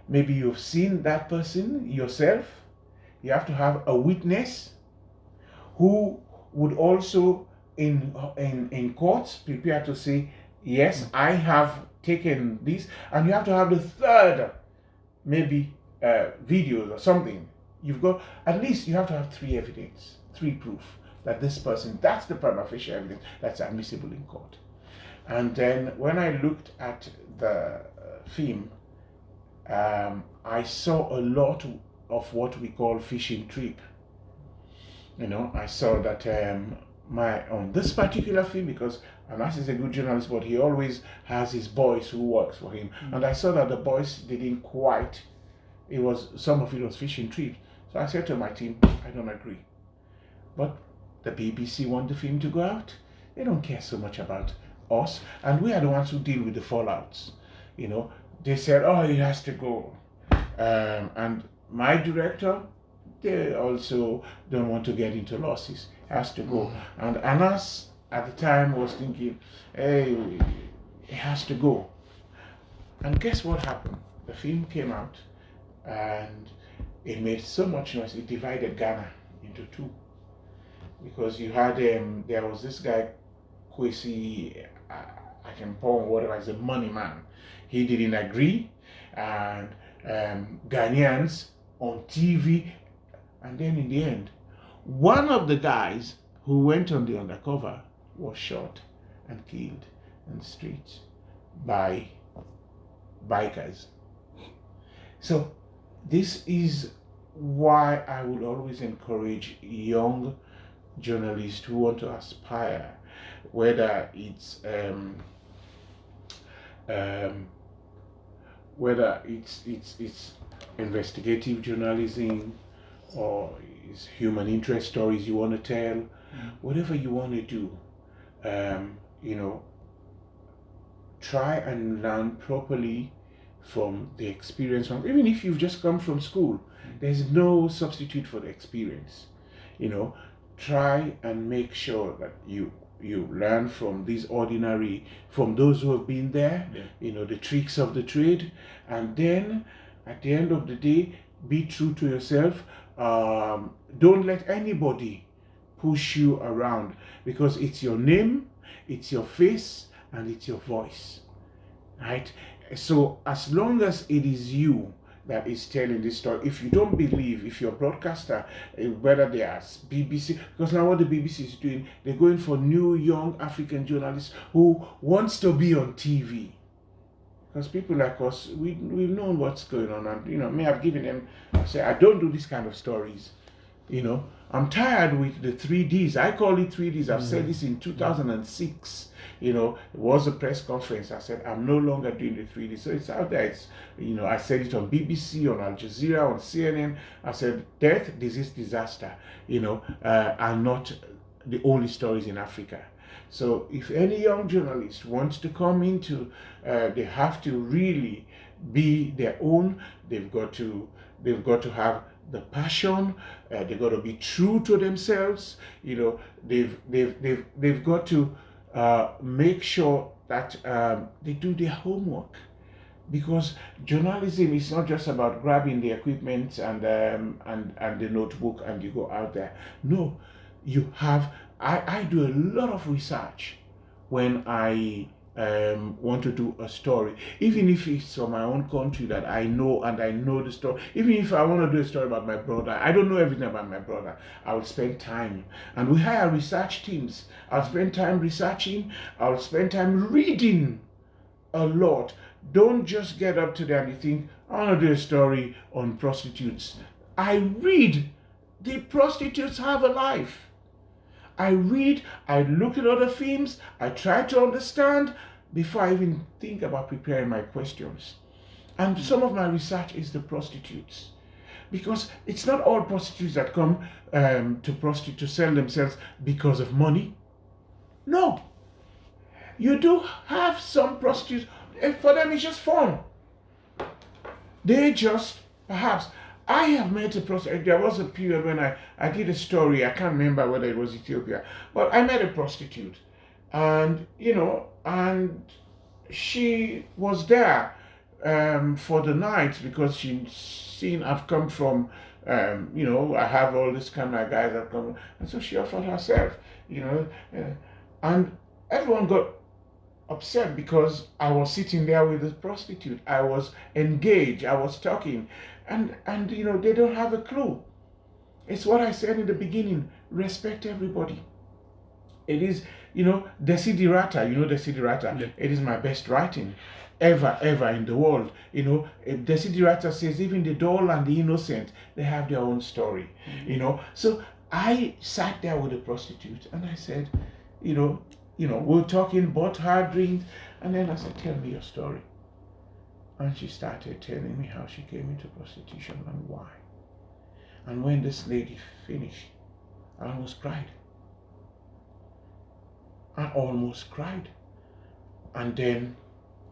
Maybe you've seen that person yourself. You have to have a witness who would also in courts prepare to say, yes, I have taken this, and you have to have the third, maybe videos or something. You've got, at least you have to have three proof that this person, that's the prima facie evidence that's admissible in court. And then when I looked at the film, I saw a lot of what we call fishing trip. I saw that on this particular film, because Anas is a good journalist, but he always has his boys who works for him. And I saw that the boys didn't quite, some of it was fishing trips. So I said to my team, I don't agree. But the BBC want the film to go out. They don't care so much about us. And we are the ones who deal with the fallouts. They said, oh, it has to go. And my director, they also don't want to get into losses. It has to go. And Anas at the time was thinking, hey, it has to go. And guess what happened? The film came out and it made so much noise, it divided Ghana into two. Because you had, there was this guy, Kwesi, I can call whatever, as a money man. He didn't agree, and Ghanaians on TV, and then in the end, one of the guys who went on the undercover was shot and killed in the streets by bikers. So this is why I would always encourage young journalists who want to aspire, whether it's investigative journalism or it's human interest stories you want to tell, whatever you want to do, try and learn properly from the experience. Even if you've just come from school, there's no substitute for the experience. Try and make sure that you learn from from those who have been there, the tricks of the trade, and then at the end of the day, be true to yourself. Don't let anybody push you around, because it's your name, it's your face, and it's your voice, right? So as long as it is you that is telling this story, if you don't believe, if you're a broadcaster, whether they are BBC, because now what the BBC is doing, they're going for new young African journalists who wants to be on TV. Because people like us, we've known what's going on, and me, I've given them, I say, I don't do this kind of stories. I'm tired with the 3Ds. I call it 3Ds. I've said this in 2006. It was a press conference. I said, I'm no longer doing the 3D. So it's out there. It's, I said it on BBC, on Al Jazeera, on CNN. I said, death, disease, disaster, are not the only stories in Africa. So if any young journalist wants to come into, they have to really be their own. They've got to have the passion. They've got to be true to themselves. They've got to make sure that they do their homework, because journalism is not just about grabbing the equipment and the notebook and you go out there. No, you have. I do a lot of research when I want to do a story, even if it's from my own country that I know, and I know the story. Even if I want to do a story about my brother, I don't know everything about my brother. I will spend time, and we hire research teams. I'll spend time researching. I'll spend time reading a lot. Don't just get up to there and you think, I want to do a story on prostitutes. I read. The prostitutes have a life. I read, I look at other films, I try to understand before I even think about preparing my questions. And some of my research is the prostitutes. Because it's not all prostitutes that come to sell themselves because of money. No. You do have some prostitutes, for them it's just fun. They just, perhaps, I have met a prostitute. There was a period when I did a story. I can't remember whether it was Ethiopia, but I met a prostitute, and and she was there for the night because she'd seen I've come from, I have all this kind of guys that come, and so she offered herself, and everyone got upset because I was sitting there with the prostitute. I was engaged. I was talking, and they don't have a clue. It's what I said in the beginning. Respect everybody. It is, Desiderata. Desiderata. Yeah. It is my best writing ever in the world. Desiderata says even the dull and the innocent, they have their own story. So I sat there with a prostitute and I said, we were talking, bought her drinks, and then I said, tell me your story. And she started telling me how she came into prostitution and why. And when this lady finished, I almost cried. And then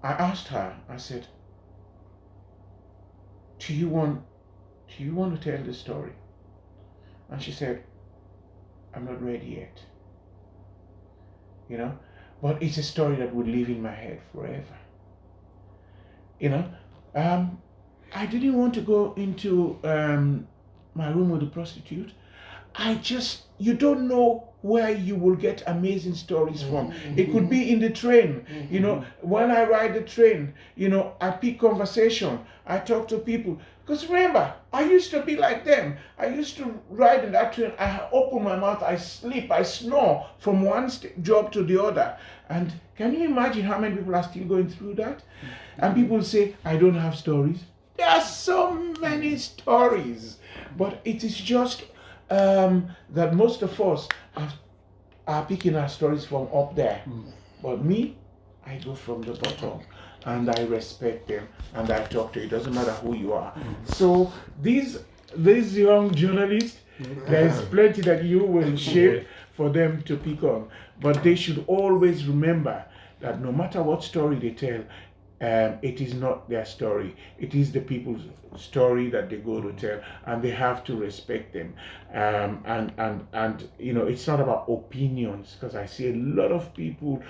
I asked her, I said, do you want to tell the story? And she said, I'm not ready yet. But it's a story that would live in my head forever. I didn't want to go into my room with a prostitute. You don't know where you will get amazing stories from. It could be in the train. When I ride the train, I pick conversation. I talk to people. Because remember, I used to be like them. I used to ride in that train. I open my mouth, I sleep, I snore from one job to the other. And can you imagine how many people are still going through that? And people say, I don't have stories. There are so many stories. But it is just that most of us are picking our stories from up there. But me, I go from the bottom. And I respect them, and I talk to you. It doesn't matter who you are. So these young journalists, there's plenty that you will shape for them to pick on. But they should always remember that no matter what story they tell, it is not their story. It is the people's story that they go to tell, and they have to respect them. And it's not about opinions, because I see a lot of people,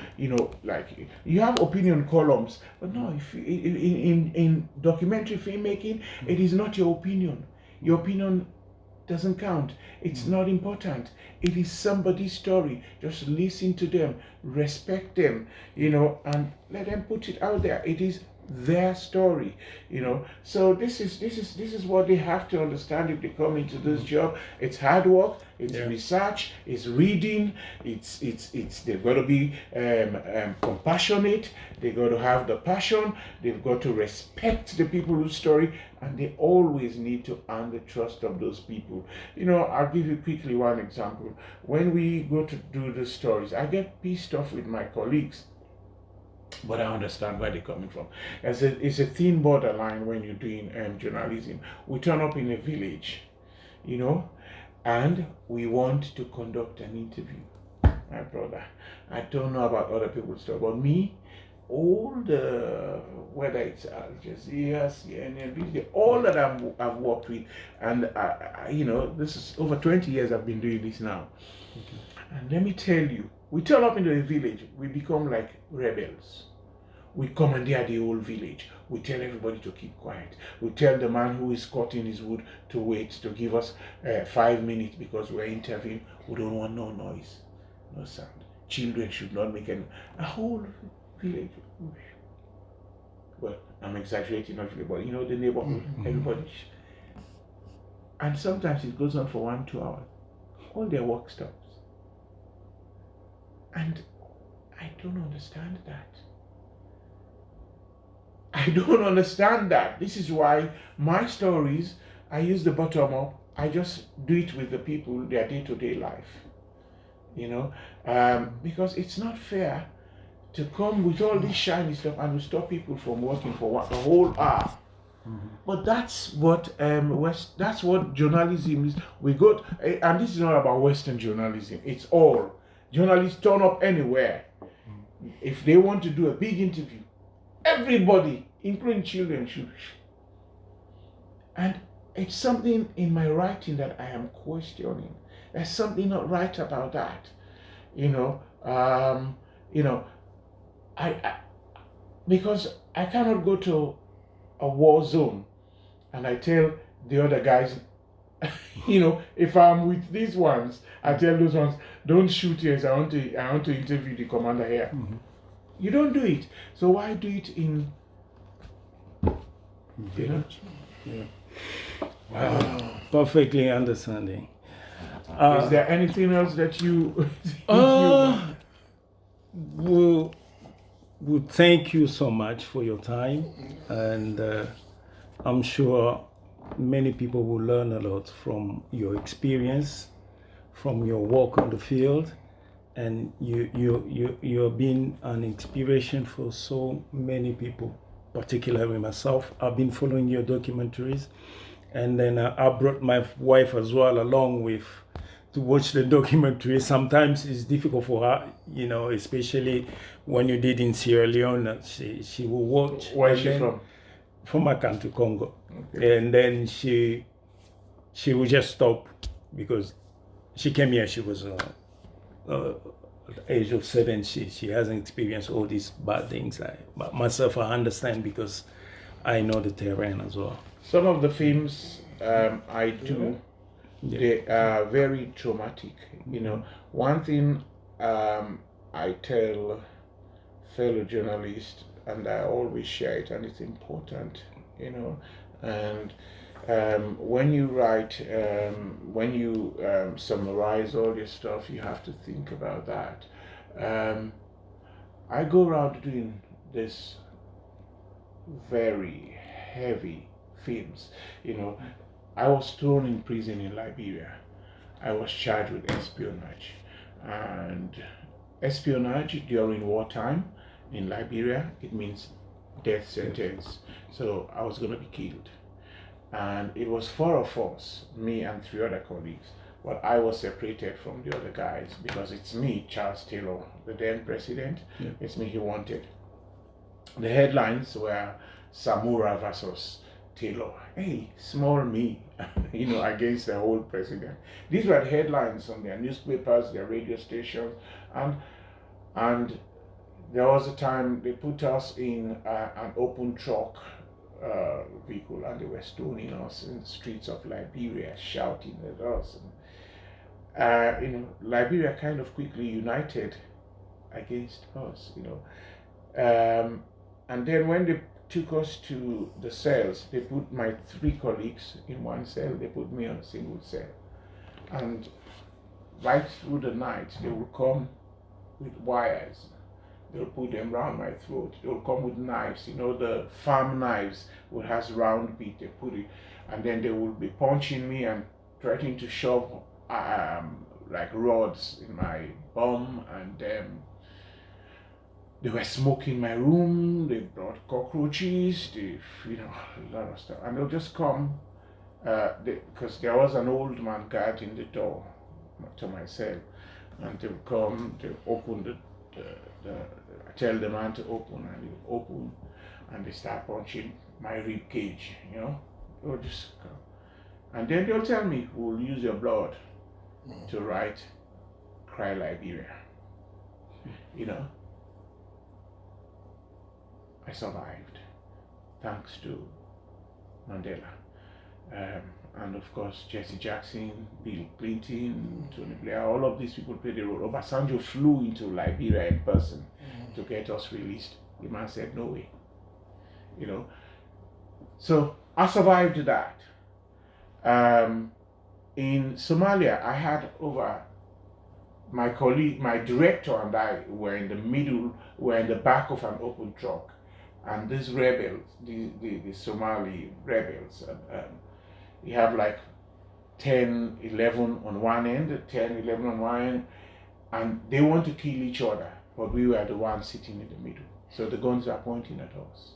like you have opinion columns, but no, if in documentary filmmaking, it is not your opinion. Your opinion doesn't count. It's not important. It is somebody's story. Just listen to them, respect them, and let them put it out there. It is their story, So this is what they have to understand if they come into this job. It's hard work, it's research, it's reading, it's they've got to be compassionate, they've got to have the passion, they've got to respect the people whose story, and they always need to earn the trust of those people. I'll give you quickly one example. When we go to do the stories, I get pissed off with my colleagues, but I understand where they're coming from. It's a thin borderline when you're doing journalism. We turn up in a village, and we want to conduct an interview. My brother, I don't know about other people's stuff, but me, whether it's Al Jazeera, CNN, all that I've worked with, and this is over 20 years I've been doing this now. Okay. And let me tell you, we turn up into a village, we become like rebels. We commandeer the whole village. We tell everybody to keep quiet. We tell the man who is cutting his wood to wait, to give us 5 minutes because we're interviewing. We don't want no noise, no sound. Children should not make a whole village. Well, I'm exaggerating, not really, but the neighborhood, everybody. And sometimes it goes on for 1-2 hours. All their work stops. And I don't understand that. I don't understand that. This is why my stories, I use the bottom up. I just do it with the people, their day-to-day life. Because it's not fair to come with all this shiny stuff and to stop people from working for a whole hour. But that's what that's what journalism is. We got, and this is not about Western journalism. It's all journalists turn up anywhere. If they want to do a big interview, everybody, including children, should. And it's something in my writing that I am questioning. There's something not right about that. You know, you know, I because I cannot go to a war zone and I tell the other guys, if I'm with these ones, I tell those ones, don't shoot here. I want to interview the commander here. Mm-hmm. You don't do it. So why do it in village? Yeah. Wow. Perfectly understanding. Is there anything else that you? Well, thank you so much for your time, and I'm sure many people will learn a lot from your experience, from your work on the field, and you're being an inspiration for so many people, particularly myself. I've been following your documentaries, and then I brought my wife as well along with to watch the documentary. Sometimes it's difficult for her, especially when you did in Sierra Leone. She will watch. Where is she from? From my country, Congo. Okay. And then she will just stop because she came here. She was at the age of 7. She hasn't experienced all these bad things. But myself, I understand because I know the terrain as well. Some of the films I do, they are very traumatic. One thing I tell fellow journalists, and I always share it, and it's important, and when you write, when you summarize all your stuff, you have to think about that. I go around doing this very heavy films. I was thrown in prison in Liberia. I was charged with espionage. And espionage during wartime in Liberia, it means death sentence. So I was going to be killed. And it was 4 of us, me and 3 other colleagues. But I was separated from the other guys because it's me, Charles Taylor, the then president. Yeah. It's me he wanted. The headlines were Samura versus Taylor. Hey, small me, against the whole president. These were the headlines on their newspapers, their radio stations, and there was a time they put us in an open truck vehicle, and they were stoning us in the streets of Liberia, shouting at us. And, Liberia kind of quickly united against us, and then when they took us to the cells, they put my 3 colleagues in one cell, they put me on a single cell. And right through the night, they will come with wires. They'll put them around my throat. They'll come with knives, the farm knives which has round bit, they put it, and then they will be punching me and threatening to shove like rods in my bum, and they were smoking my room, they brought cockroaches, a lot of stuff. And they'll just come, because there was an old man guarding the door to my cell. And they'll come, they'll open I tell the man to open, and he'll open, and they start punching my rib cage, They'll just come. And then they'll tell me, we'll use your blood to write Cry Liberia, I survived, thanks to Mandela. And of course, Jesse Jackson, Bill Clinton, Tony Blair, all of these people played a role. Obasanjo flew into Liberia in person to get us released. The man said, no way. So I survived that. In Somalia, I had over my colleague, my director and I were in the back of an open truck. And these rebels, the Somali rebels, you have like 10, 11 on one end, 10, 11 on one end, and they want to kill each other, but we were the ones sitting in the middle. So the guns are pointing at us.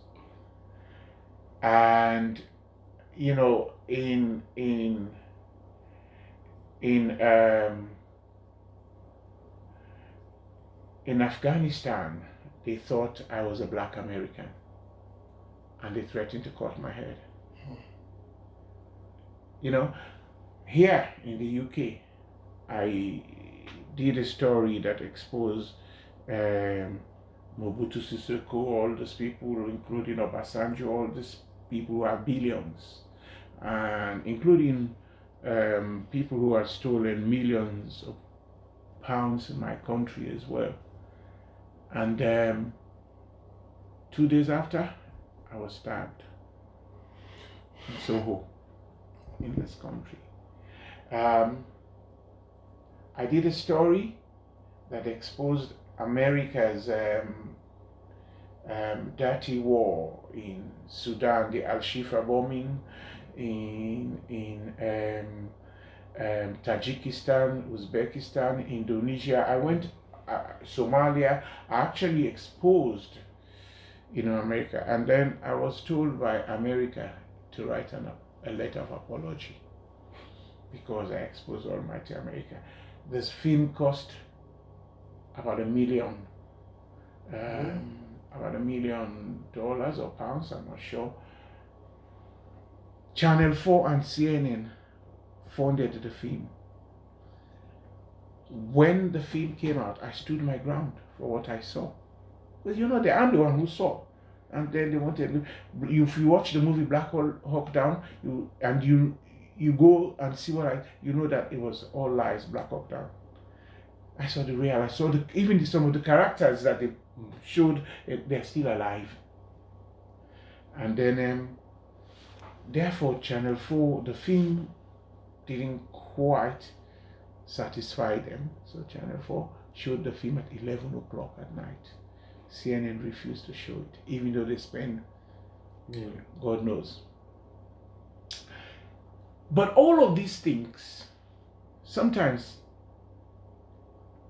And, in Afghanistan, they thought I was a black American, and they threatened to cut my head. You know, here in the UK, I did a story that exposed um, Mobutu Sissoko, all these people, including Obasanjo, all these people who have billions, and including people who have stolen millions of pounds in my country as well. And 2 days after, I was stabbed in Soho, in this country. I did a story that exposed America's dirty war in Sudan, the Al-Shifa bombing, in Tajikistan, Uzbekistan, Indonesia. I went Somalia. I actually exposed, America, and then I was told by America to write a letter of apology because I exposed Almighty America. This film cost about $1 million, about $1 million or pounds, I'm not sure. Channel 4 and CNN funded the film. When the film came out, I stood my ground for what I saw. Because I'm the one who saw. And then they wanted, if you watch the movie Black Hawk Down, you go and see you know that it was all lies, Black Hawk Down. I saw the real, I saw even some of the characters that they showed, they're still alive. And then, therefore, Channel 4, the film didn't quite satisfy them. So Channel 4 showed the film at 11 o'clock at night. CNN refused to show it, even though they spend, God knows. But all of these things, sometimes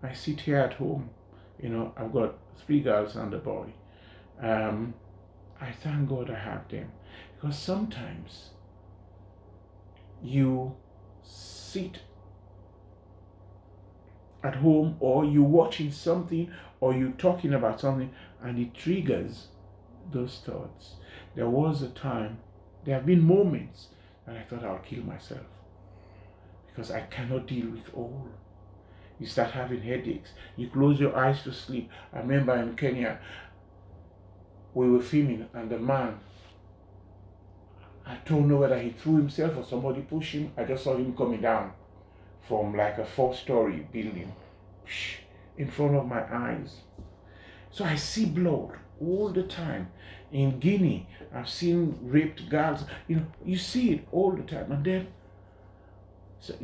I sit here at home, I've got 3 girls and a boy. I thank God I have them, because sometimes you sit at home, or you watching something, or you talking about something, and it triggers those thoughts. There was a time, there have been moments that I thought I'll kill myself because I cannot deal with all. You start having headaches. You close your eyes to sleep. I remember in Kenya, we were filming, and the man, I don't know whether he threw himself or somebody pushed him. I just saw him coming down from like a 4-story building in front of my eyes. So I see blood all the time. In Guinea, I've seen raped girls. You see it all the time. And then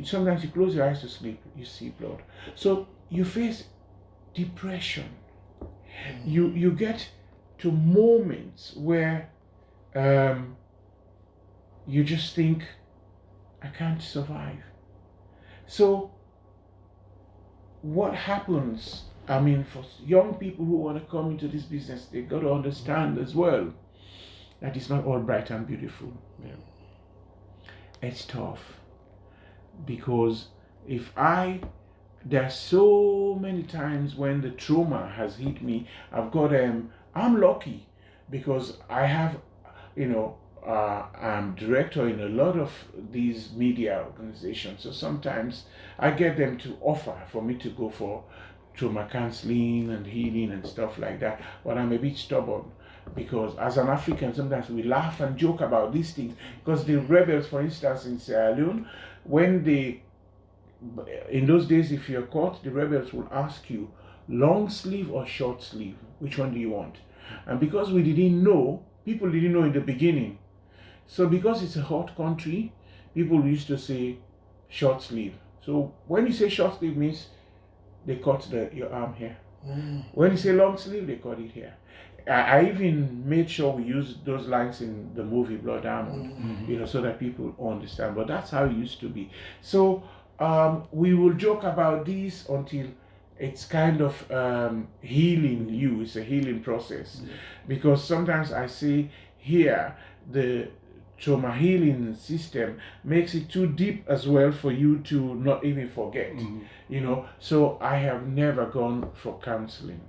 sometimes you close your eyes to sleep, you see blood. So you face depression. You get to moments where you just think, I can't survive. So what happens, for young people who want to come into this business, they got to understand as well that it's not all bright and beautiful. Yeah. It's tough, because there are so many times when the trauma has hit me. I'm lucky because I have, I'm director in a lot of these media organizations. So sometimes I get them to offer for me to go for trauma counseling and healing and stuff like that. But I'm a bit stubborn, because as an African, sometimes we laugh and joke about these things. Because the rebels, for instance, in Sierra Leone, in those days, if you're caught, the rebels will ask you, long sleeve or short sleeve, which one do you want? And because people didn't know in the beginning. So because it's a hot country, people used to say short sleeve. So when you say short sleeve, means they cut your arm here. When you say long sleeve, they cut it here. I even made sure we used those lines in the movie Blood Diamond, so that people understand. But that's how it used to be. So we will joke about this until it's kind of healing you. It's a healing process. Because sometimes I say here, the trauma healing system makes it too deep as well for you to not even forget. So I have never gone for counseling.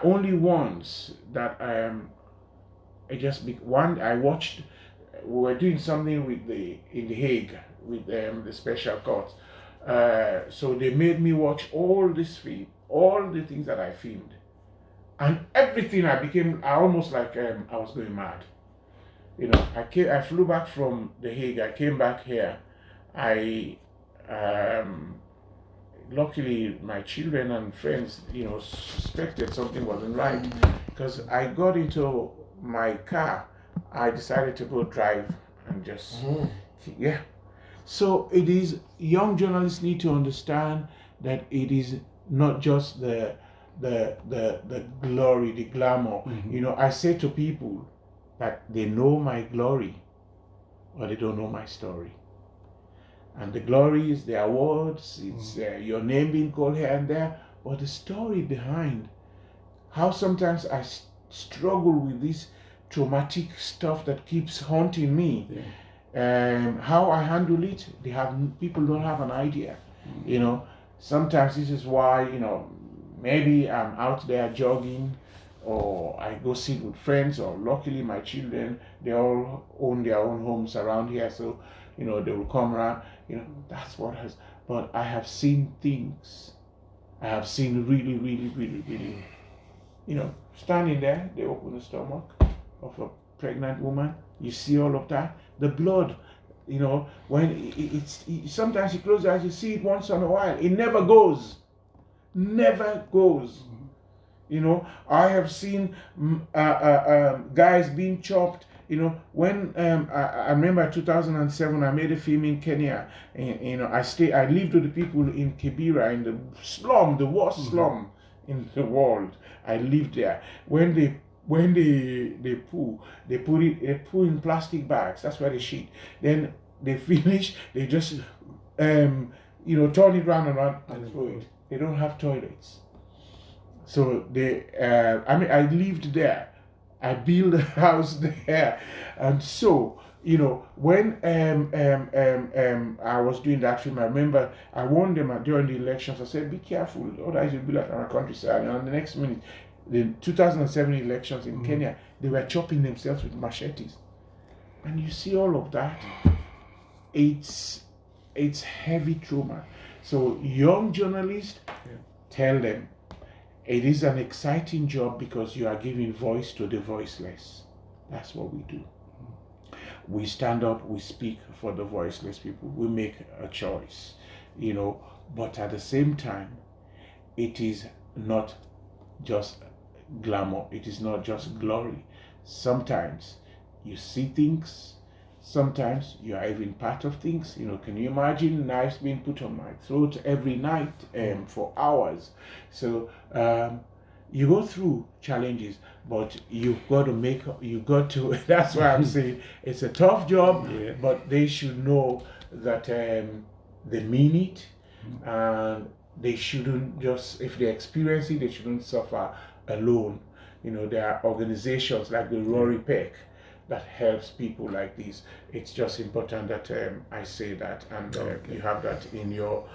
Only once that I watched we were doing something with in the Hague with the special court. So they made me watch all this film, all the things that I filmed, and everything. I almost like I was going mad. I flew back from the Hague. I came back here. I luckily my children and friends, suspected something wasn't right, because I got into my car. I decided to go drive and just yeah. So it is, young journalists need to understand that it is not just the glory, the glamour. I say to people that they know my glory, or they don't know my story. And the glory is the awards, it's your name being called here and there, but the story behind how sometimes I struggle with this traumatic stuff that keeps haunting me. How I handle it, people don't have an idea. Sometimes this is why, maybe I'm out there jogging, or I go sit with friends, or luckily my children, they all own their own homes around here, so they will come around. That's what has. But I have seen things. I have seen really, really, really, really. Standing there, they open the stomach of a pregnant woman. You see all of that. The blood. When it's sometimes you close your eyes, you see it once in a while. It never goes. Never goes. I have seen guys being chopped. When I remember 2007, I made a film in Kenya. And, I lived with the people in Kibera, in the slum, the worst slum in the world. I lived there. When they poo in plastic bags. That's where they shit. Then they finish. They just turn it round and round and throw it. They don't have toilets. So I lived there. I built a house there, and so when I was doing that film, I remember I warned them during the elections. I said, "Be careful, otherwise you'll be like our countryside." And on the next minute, the 2007 elections in Kenya, they were chopping themselves with machetes, and you see all of that. It's heavy trauma. So young journalists, tell them. It is an exciting job because you are giving voice to the voiceless. That's what we do. We stand up, we speak for the voiceless people. We make a choice, but at the same time, it is not just glamour. It is not just glory. Sometimes you see things. Sometimes you are even part of things. Can you imagine knives being put on my throat every night for hours? So you go through challenges, but you've got to, that's why I'm saying it's a tough job, but they should know that they mean it, and they shouldn't just, if they experience it, they shouldn't suffer alone. There are organizations like the Rory Peck that helps people like this. It's just important that I say that, and you have that in your